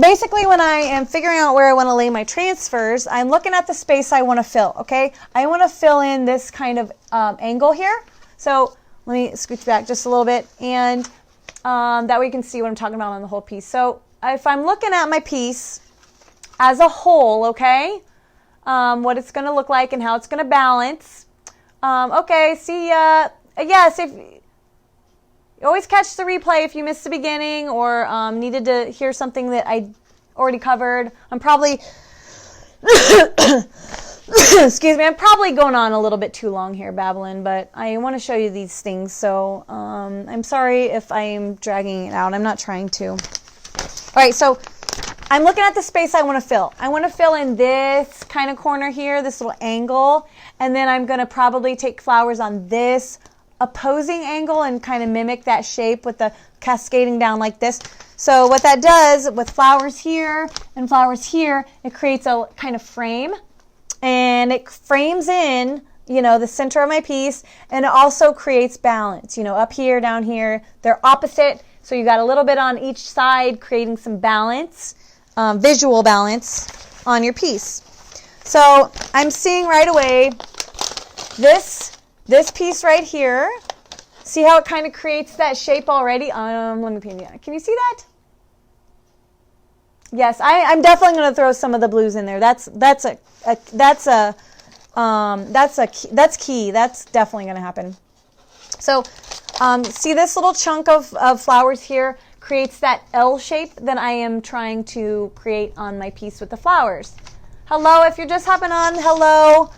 basically, when I am figuring out where I want to lay my transfers, I'm looking at the space I want to fill, okay? I want to fill in this kind of angle here. So, let me scooch back just a little bit, and that way you can see what I'm talking about on the whole piece. So, if I'm looking at my piece as a whole, okay, what it's going to look like and how it's going to balance. Okay, see, yes, You always catch the replay if you missed the beginning or needed to hear something that I already covered. I'm probably, excuse me, I'm probably going on a little bit too long here babbling, but I want to show you these things. So I'm sorry if I'm dragging it out. I'm not trying to. All right, so I'm looking at the space I want to fill. I want to fill in this kind of corner here, this little angle, and then I'm going to probably take flowers on this opposing angle and kind of mimic that shape with the cascading down like this. So what that does with flowers here and flowers here, it creates a kind of frame, and it frames in, you know, the center of my piece, and it also creates balance, you know, up here, down here. They're opposite, so you got a little bit on each side, creating some balance, visual balance on your piece. So I'm seeing right away this piece right here. See how it kind of creates that shape already? Let me paint it. Can you see that? Yes, I'm definitely going to throw some of the blues in there. That's key. That's definitely going to happen. So see this little chunk of flowers here creates that L shape that I am trying to create on my piece with the flowers. Hello, if you're just hopping on, hello.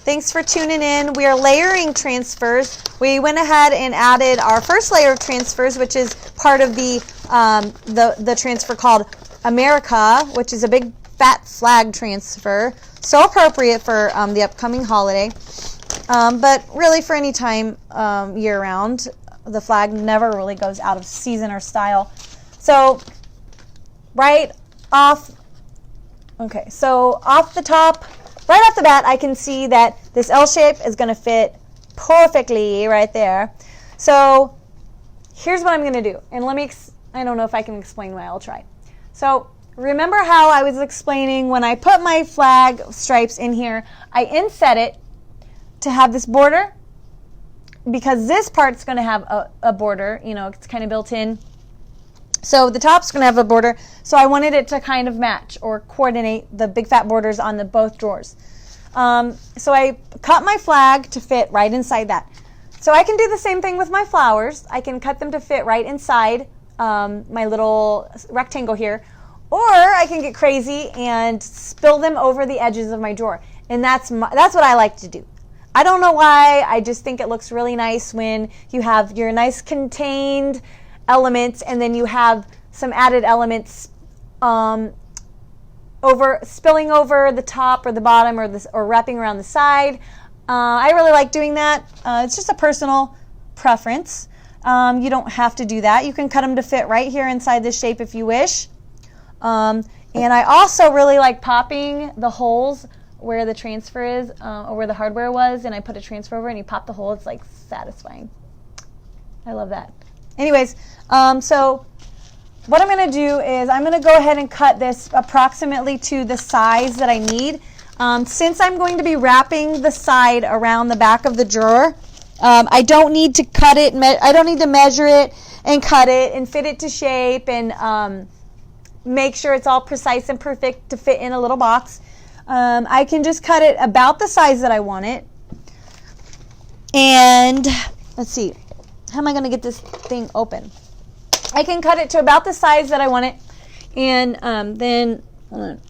Thanks for tuning in. We are layering transfers. We went ahead and added our first layer of transfers, which is part of the transfer called America, which is a big fat flag transfer. So appropriate for the upcoming holiday, but really for any time year round. The flag never really goes out of season or style. So right off, okay, so off the top, right off the bat, I can see that this L shape is going to fit perfectly right there. So here's what I'm going to do. And I don't know if I can explain why. I'll try. So remember how I was explaining when I put my flag stripes in here, I inset it to have this border because this part's going to have a border. You know, it's kind of built in. So the top's going to have a border, so I wanted it to kind of match or coordinate the big fat borders on the both drawers. So I cut my flag to fit right inside that. So I can do the same thing with my flowers. I can cut them to fit right inside my little rectangle here, or I can get crazy and spill them over the edges of my drawer. And that's what I like to do. I don't know why, I just think it looks really nice when you have your nice contained elements and then you have some added elements spilling over the top or the bottom or wrapping around the side. I really like doing that. It's just a personal preference. You don't have to do that. You can cut them to fit right here inside this shape if you wish. And I also really like popping the holes where the transfer is or where the hardware was, and I put a transfer over and you pop the hole. It's like satisfying. I love that. Anyways, so what I'm going to do is I'm going to go ahead and cut this approximately to the size that I need. Since I'm going to be wrapping the side around the back of the drawer, I don't need to cut it. I don't need to measure it and cut it and fit it to shape and make sure it's all precise and perfect to fit in a little box. I can just cut it about the size that I want it. And let's see. How am I going to get this thing open? I can cut it to about the size that I want it. And then, hold on.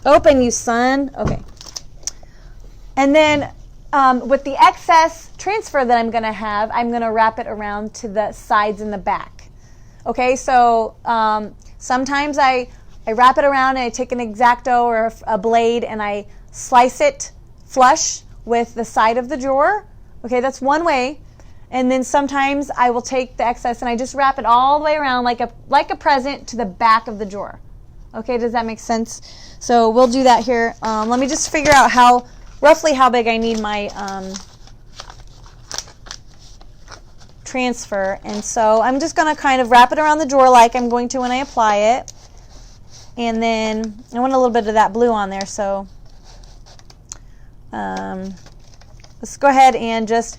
Open, you son. Okay. And then with the excess transfer that I'm going to have, I'm going to wrap it around to the sides and the back. Okay, so sometimes I wrap it around and I take an X-Acto or a blade and I slice it flush with the side of the drawer. Okay, that's one way. And then sometimes I will take the excess and I just wrap it all the way around like a present to the back of the drawer. Okay, does that make sense? So we'll do that here. Let me just figure out roughly how big I need my transfer. And so I'm just going to kind of wrap it around the drawer like I'm going to when I apply it. And then I want a little bit of that blue on there, so let's go ahead and just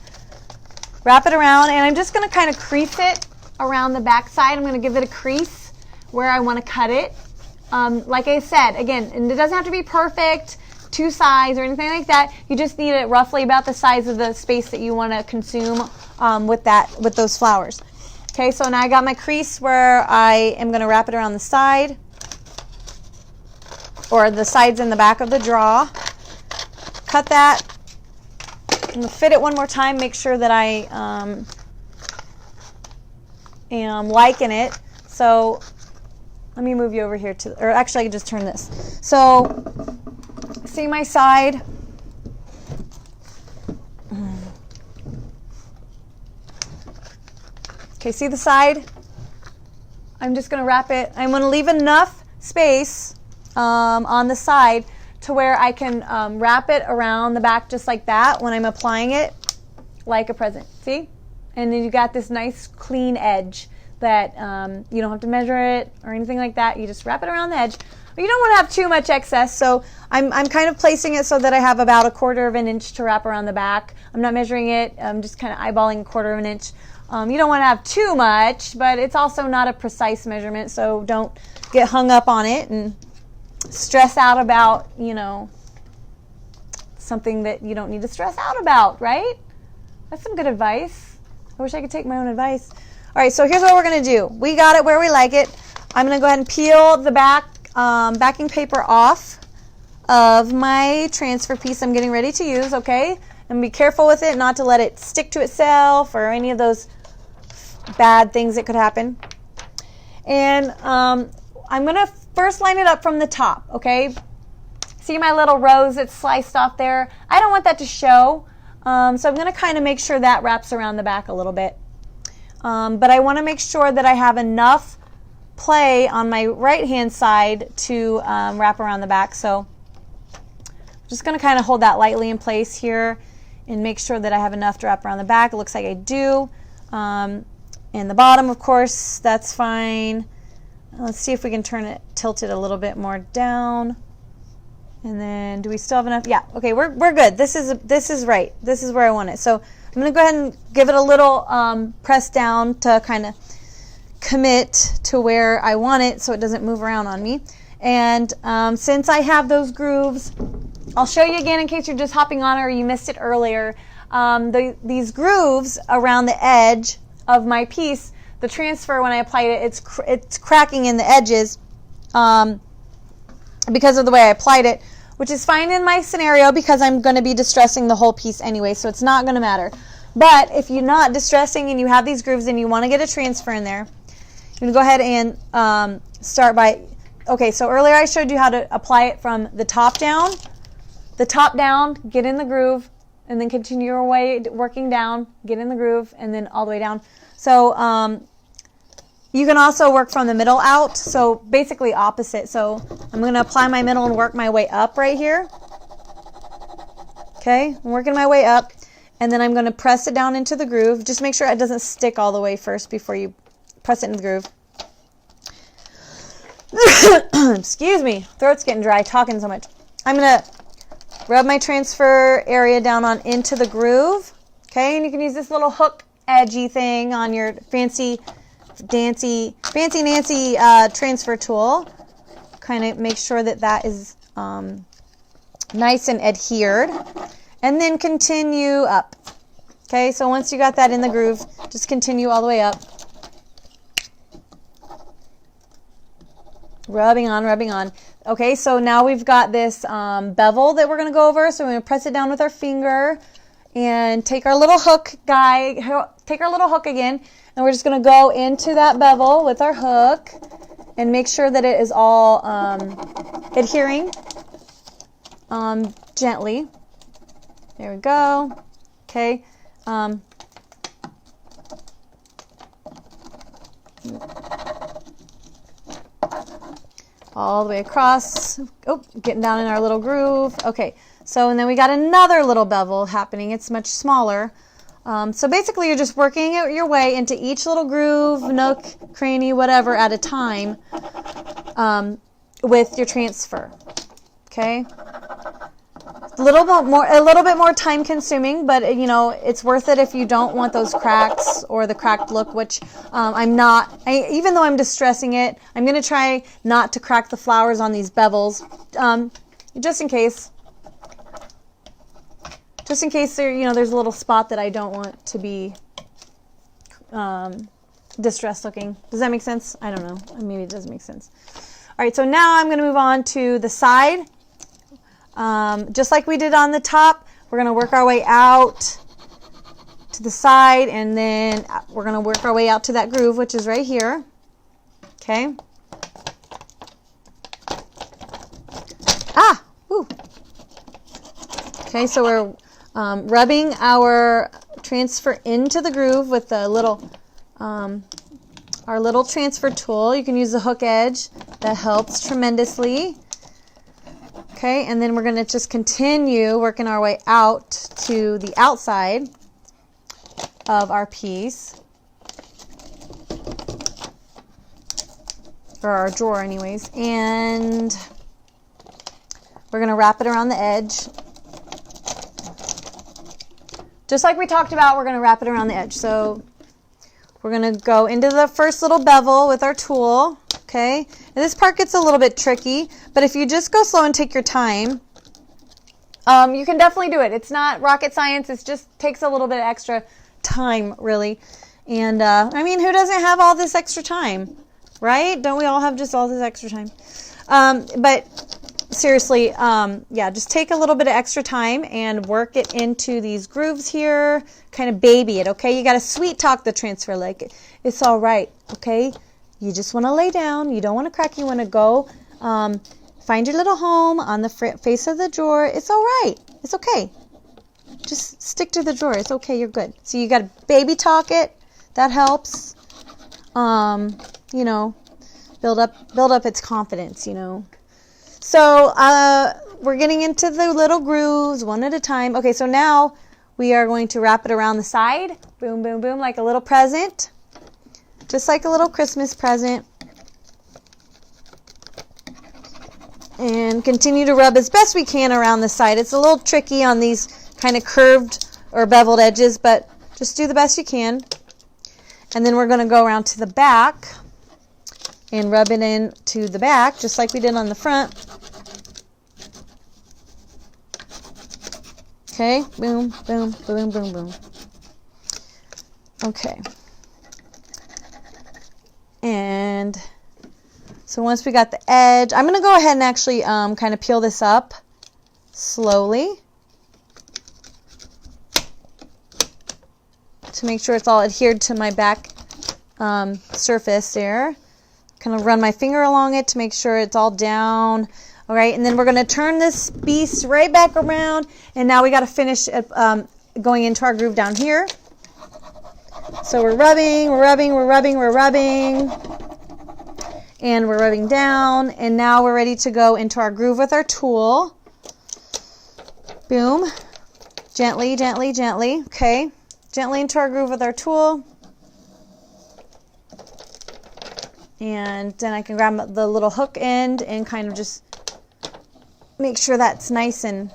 wrap it around, and I'm just going to kind of crease it around the back side. I'm going to give it a crease where I want to cut it. Like I said, again, and it doesn't have to be perfect. two sides or anything like that. You just need it roughly about the size of the space that you want to consume with those flowers. Okay, so now I got my crease where I am going to wrap it around the side, or the sides and the back of the draw. Cut that. I'm going to fit it one more time, make sure that I am liking it. So let me move you over here or actually I can just turn this. So see my side. Okay, see the side? I'm just going to wrap it. I'm going to leave enough space on the side to where I can wrap it around the back just like that when I'm applying it like a present. See? And then you got this nice clean edge that you don't have to measure it or anything like that. You just wrap it around the edge. But you don't want to have too much excess, so I'm kind of placing it so that I have about 1/4 of an inch to wrap around the back. I'm not measuring it. I'm just kind of eyeballing 1/4 of an inch. You don't want to have too much, but it's also not a precise measurement, so don't get hung up on it and stress out about, you know, something that you don't need to stress out about, right? That's some good advice. I wish I could take my own advice. All right, so here's what we're going to do. We got it where we like it. I'm going to go ahead and peel the backing paper off of my transfer piece I'm getting ready to use, okay? And be careful with it, not to let it stick to itself or any of those bad things that could happen. And I'm going to first line it up from the top, okay? See my little rose that's sliced off there? I don't want that to show, so I'm going to kind of make sure that wraps around the back a little bit. But I want to make sure that I have enough play on my right hand side to wrap around the back. So I'm just going to kind of hold that lightly in place here and make sure that I have enough to wrap around the back. It looks like I do. And the bottom, of course, that's fine. Let's see if we can tilt it a little bit more down. And then do we still have enough? Yeah, okay, we're good. This is right. This is where I want it. So I'm going to go ahead and give it a little press down to kind of commit to where I want it so it doesn't move around on me. And since I have those grooves, I'll show you again in case you're just hopping on or you missed it earlier. These grooves around the edge of my piece, the transfer, when I applied it, it's cracking in the edges because of the way I applied it, which is fine in my scenario because I'm going to be distressing the whole piece anyway, so it's not going to matter. But if you're not distressing and you have these grooves and you want to get a transfer in there, you're going to go ahead and start by, okay, so earlier I showed you how to apply it from the top down. The top down, get in the groove, and then continue your way working down, get in the groove, and then all the way down. So you can also work from the middle out, so basically opposite. So I'm going to apply my middle and work my way up right here. Okay, I'm working my way up, and then I'm going to press it down into the groove. Just make sure it doesn't stick all the way first before you press it into the groove. Excuse me, throat's getting dry talking so much. I'm going to rub my transfer area down into the groove. Okay, and you can use this little hook edgy thing on your fancy Nancy transfer tool. Kind of make sure that that is nice and adhered, and then continue up. Okay, so once you got that in the groove, just continue all the way up, rubbing on. Okay, so now we've got this bevel that we're going to go over. So we're going to press it down with our finger and take our little hook again, and we're just going to go into that bevel with our hook and make sure that it is all adhering gently. There we go. Okay. All the way across. Oh, getting down in our little groove. Okay, so and then we got another little bevel happening. It's much smaller. So basically you're just working your way into each little groove, nook, cranny, whatever at a time with your transfer. Okay? A little bit more time consuming, but you know, it's worth it if you don't want those cracks or the cracked look, which even though I'm distressing it, I'm going to try not to crack the flowers on these bevels, just in case. just in case there, you know, there's a little spot that I don't want to be distressed looking. Does that make sense? I don't know. Maybe it doesn't make sense. All right, so now I'm going to move on to the side. Just like we did on the top, we're going to work our way out to the side, and then we're going to work our way out to that groove, which is right here. Okay. Ah! Woo. Okay, so we're rubbing our transfer into the groove with the little, our little transfer tool. You can use the hook edge. That helps tremendously. Okay, and then we're going to just continue working our way out to the outside of our piece. Or our drawer anyways. And we're going to wrap it around the edge. Just like we talked about, we're going to wrap it around the edge. So we're going to go into the first little bevel with our tool. Okay, and this part gets a little bit tricky, but if you just go slow and take your time, you can definitely do it. It's not rocket science. It just takes a little bit of extra time, really. And I mean, who doesn't have all this extra time, right? Don't we all have just all this extra time? But seriously, yeah, just take a little bit of extra time and work it into these grooves here. Kind of baby it, okay? You got to sweet talk the transfer like it's all right, okay? You just want to lay down. You don't want to crack. You want to go find your little home on the face of the drawer. It's all right. It's okay. Just stick to the drawer. It's okay. You're good. So you got to baby talk it. That helps. You know, build up its confidence, you know. So we're getting into the little grooves one at a time. Okay, so now we are going to wrap it around the side. Boom, boom, boom, like a little present. Just like a little Christmas present. And continue to rub as best we can around the side. It's a little tricky on these kind of curved or beveled edges, but just do the best you can. And then we're going to go around to the back and rub it in to the back, just like we did on the front. Okay, boom, boom, boom, boom, boom. Okay. And so once we got the edge, I'm going to go ahead and actually kind of peel this up slowly to make sure it's all adhered to my back surface there. Kind of run my finger along it to make sure it's all down. All right, and then we're going to turn this beast right back around, and now we got to finish going into our groove down here. So we're rubbing, we're rubbing, we're rubbing, we're rubbing, and we're rubbing down, and now we're ready to go into our groove with our tool. Boom. Gently, gently, gently. Okay. Gently into our groove with our tool. And then I can grab the little hook end and kind of just make sure that's nice and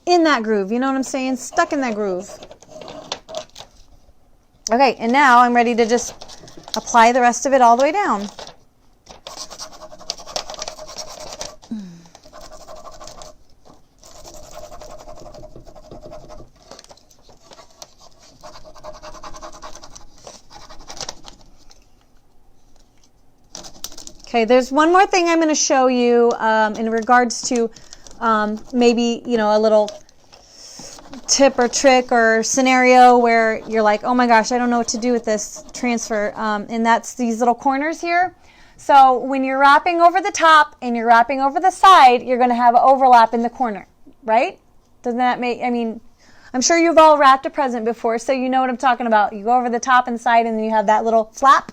in that groove, you know what I'm saying? Stuck in that groove. Okay, and now I'm ready to just apply the rest of it all the way down. Okay, there's one more thing I'm going to show you in regards to maybe, you know, a little tip or trick or scenario where you're like, oh my gosh, I don't know what to do with this transfer. And that's these little corners here. So when you're wrapping over the top and you're wrapping over the side, you're going to have overlap in the corner, right? Doesn't that make, I mean, I'm sure you've all wrapped a present before, so you know what I'm talking about. You go over the top and side and then you have that little flap.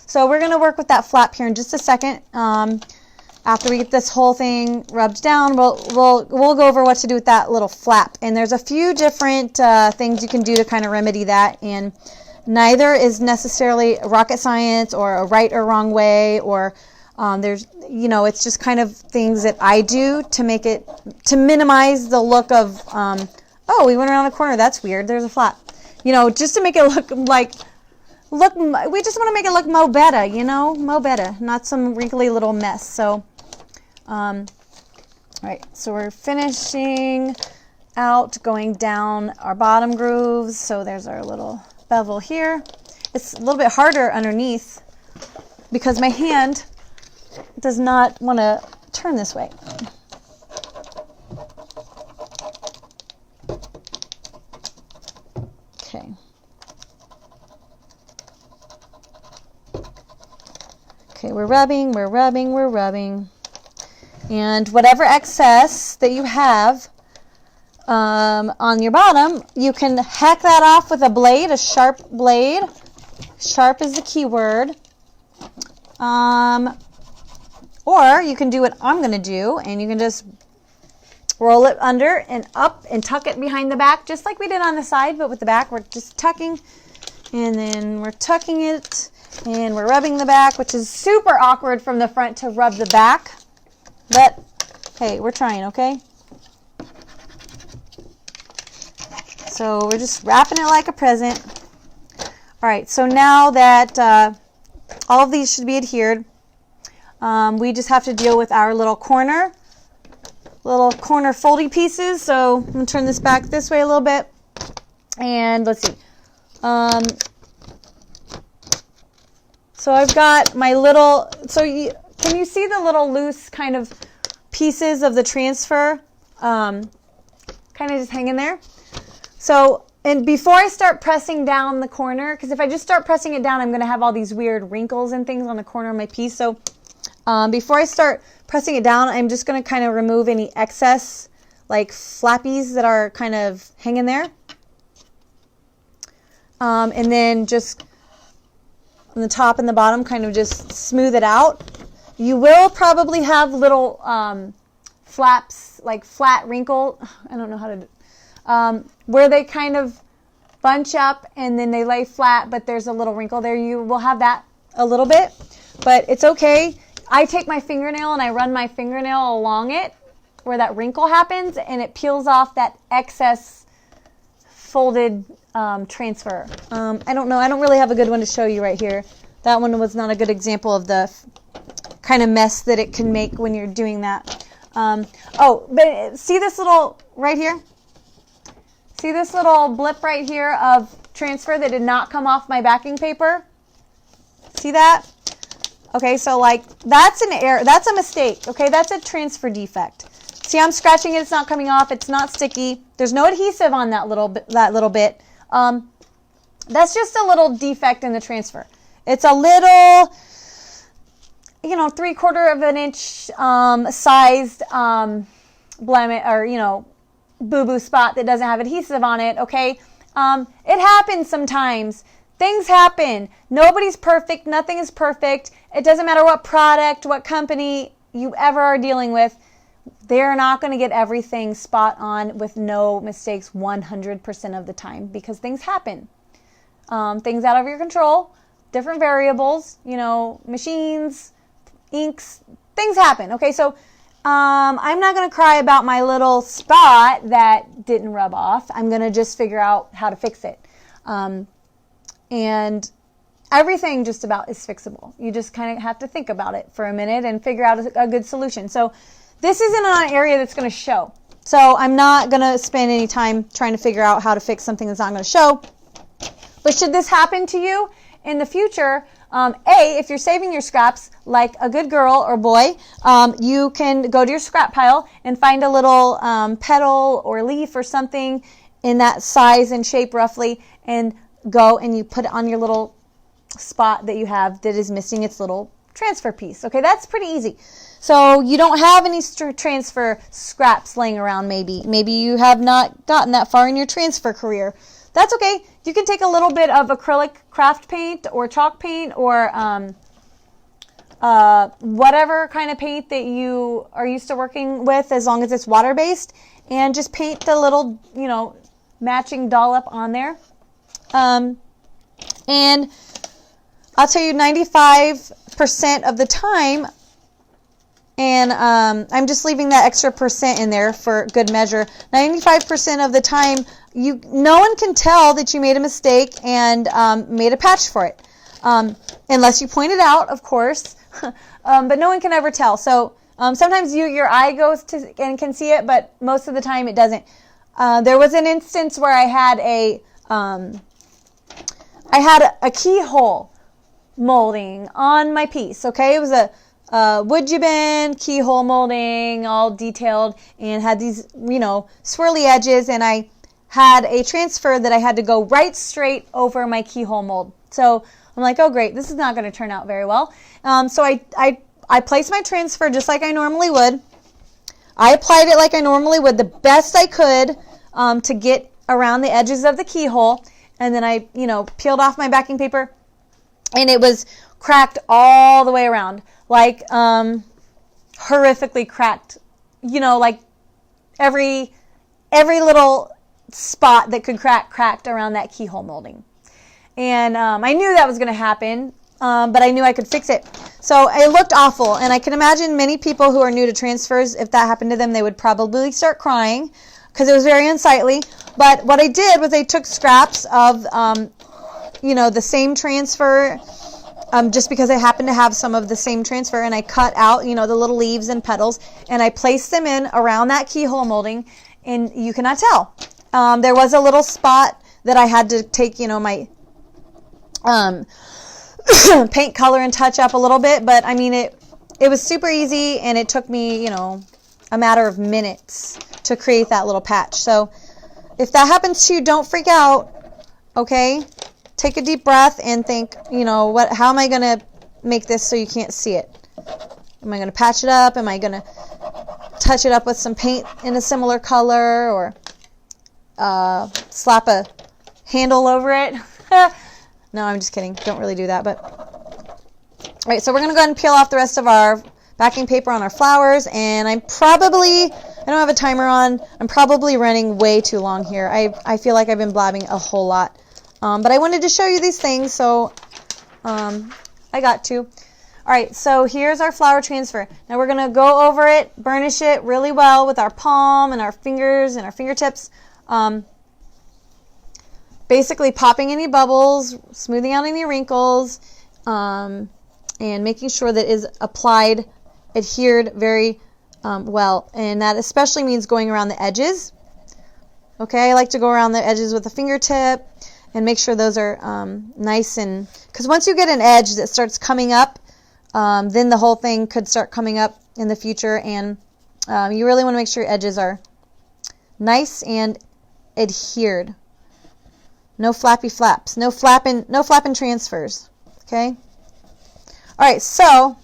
So we're going to work with that flap here in just a second. After we get this whole thing rubbed down, we'll go over what to do with that little flap. And there's a few different things you can do to kind of remedy that. And neither is necessarily rocket science or a right or wrong way, or there's, you know, it's just kind of things that I do to make it, to minimize the look of, oh, we went around the corner, that's weird, there's a flap. You know, just to make it look like, we just want to make it look mo better, you know, mo better, not some wrinkly little mess. So, All right, so we're finishing out going down our bottom grooves. So there's our little bevel here. It's a little bit harder underneath because my hand does not want to turn this way. Okay. Okay, we're rubbing, we're rubbing, we're rubbing. And whatever excess that you have on your bottom, you can hack that off with a blade, a sharp blade. Sharp is the key word. Or you can do what I'm going to do, and you can just roll it under and up and tuck it behind the back, just like we did on the side, but with the back, we're just tucking, and then we're tucking it, and we're rubbing the back, which is super awkward from the front to rub the back. But, hey, we're trying, okay? So we're just wrapping it like a present. All right, so now that all of these should be adhered, we just have to deal with our little corner foldy pieces. So I'm going to turn this back this way a little bit. And let's see. So I've got my little, can you see the little loose kind of pieces of the transfer kind of just hanging there? So, and before I start pressing down the corner, because if I just start pressing it down, I'm going to have all these weird wrinkles and things on the corner of my piece. So before I start pressing it down, I'm just going to kind of remove any excess like flappies that are kind of hanging there. And then just on the top and the bottom, kind of just smooth it out. You will probably have little flaps, like flat wrinkle, I don't know how to do, where they kind of bunch up and then they lay flat, but there's a little wrinkle there. You will have that a little bit, but it's okay. I take my fingernail and I run my fingernail along it where that wrinkle happens, and it peels off that excess folded transfer. I don't know. I don't really have a good one to show you right here. That one was not a good example of the kind of mess that it can make when you're doing that. Oh, but see this little right here? See this little blip right here of transfer that did not come off my backing paper? See that? Okay, so like that's an error. That's a mistake. Okay, that's a transfer defect. See, I'm scratching it. It's not coming off. It's not sticky. There's no adhesive on that little bit. That's just a little defect in the transfer. It's a little, 3/4 of an inch sized blemish, or boo-boo spot that doesn't have adhesive on it. Okay, it happens sometimes. Things happen. Nobody's perfect. Nothing is perfect. It doesn't matter what product, what company you ever are dealing with. They're not going to get everything spot on with no mistakes 100% of the time, because things happen. Things out of your control, different variables, machines, inks, things happen. Okay, so I'm not going to cry about my little spot that didn't rub off. I'm going to just figure out how to fix it. And everything just about is fixable. You just kind of have to think about it for a minute and figure out a good solution. So this isn't an area that's going to show. So I'm not going to spend any time trying to figure out how to fix something that's not going to show. But should this happen to you in the future, if you're saving your scraps like a good girl or boy, you can go to your scrap pile and find a little petal or leaf or something in that size and shape roughly, and go and you put it on your little spot that you have that is missing its little transfer piece. Okay, that's pretty easy. So you don't have any transfer scraps laying around maybe. Maybe you have not gotten that far in your transfer career. That's okay. You can take a little bit of acrylic craft paint or chalk paint or whatever kind of paint that you are used to working with, as long as it's water-based, and just paint the little, matching dollop on there. And I'll tell you 95% of the time, and I'm just leaving that extra percent in there for good measure. 95% of the time, no one can tell that you made a mistake and made a patch for it. Unless you point it out, of course. But no one can ever tell. So Sometimes your eye goes to and can see it, but most of the time it doesn't. There was an instance where I had a keyhole molding on my piece. Okay, it was a wood bend keyhole molding, all detailed, and had these, swirly edges, and I had a transfer that I had to go right straight over my keyhole mold. So I'm like, oh great, this is not going to turn out very well. So I placed my transfer just like I normally would. I applied it like I normally would, the best I could, to get around the edges of the keyhole, and then I, peeled off my backing paper, and it was cracked all the way around, like horrifically cracked, like every little spot that could cracked around that keyhole molding. And I knew that was going to happen, but I knew I could fix it. So it looked awful, and I can imagine many people who are new to transfers, if that happened to them, they would probably start crying because it was very unsightly. But what I did was I took scraps of, the same transfer, just because I happened to have some of the same transfer, and I cut out, the little leaves and petals, and I placed them in around that keyhole molding, and you cannot tell. There was a little spot that I had to take, my paint color and touch up a little bit, but I mean, it was super easy, and it took me, a matter of minutes to create that little patch. So if that happens to you, don't freak out, okay? Take a deep breath and think, how am I going to make this so you can't see it? Am I going to patch it up? Am I going to touch it up with some paint in a similar color, or slap a handle over it? No, I'm just kidding. Don't really do that. But all right, so we're going to go ahead and peel off the rest of our backing paper on our flowers, and I don't have a timer on. I'm probably running way too long here. I feel like I've been blabbing a whole lot. But I wanted to show you these things, so I got to. All right, so here's our flower transfer. Now we're going to go over it, burnish it really well with our palm and our fingers and our fingertips. Basically popping any bubbles, smoothing out any wrinkles, and making sure that it is adhered very well. And that especially means going around the edges. Okay, I like to go around the edges with a fingertip and make sure those are nice, and because once you get an edge that starts coming up, then the whole thing could start coming up in the future, and you really want to make sure your edges are nice and adhered. No flappy flaps, no flapping transfers. Okay. All right, so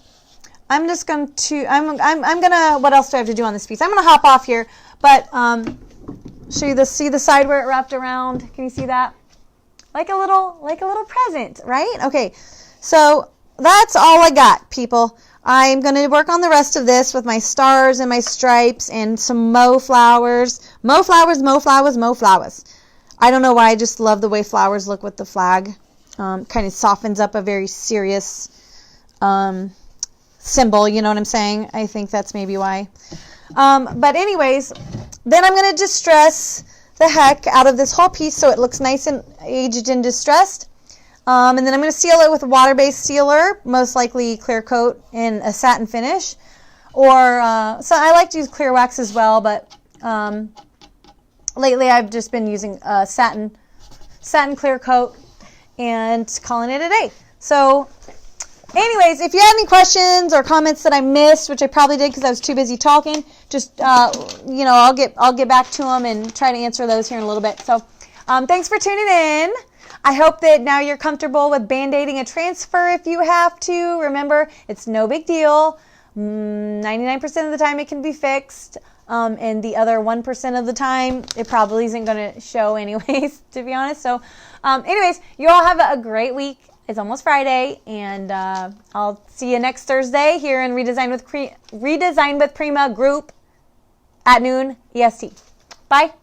I'm just going to what else do I have to do on this piece? I'm going to hop off here, but show you see the side where it wrapped around. Can you see that? Like a little present, right? Okay. So that's all I got, people. I'm going to work on the rest of this with my stars and my stripes and some Mo flowers. Mo flowers, Mo flowers, Mo flowers. I don't know why, I just love the way flowers look with the flag. Kind of softens up a very serious symbol, you know what I'm saying? I think that's maybe why. But anyways, then I'm going to distress the heck out of this whole piece so it looks nice and aged and distressed. And then I'm going to seal it with a water-based sealer, most likely clear coat in a satin finish. Or, so I like to use clear wax as well, but lately I've just been using satin clear coat and calling it a day. So anyways, if you have any questions or comments that I missed, which I probably did because I was too busy talking, just I'll get back to them and try to answer those here in a little bit. So thanks for tuning in. I hope that now you're comfortable with band-aiding a transfer if you have to. Remember, it's no big deal. 99% of the time it can be fixed. And the other 1% of the time, it probably isn't going to show anyways, to be honest. So anyways, you all have a great week. It's almost Friday, and I'll see you next Thursday here in Redesign with Prima group at noon EST. Bye.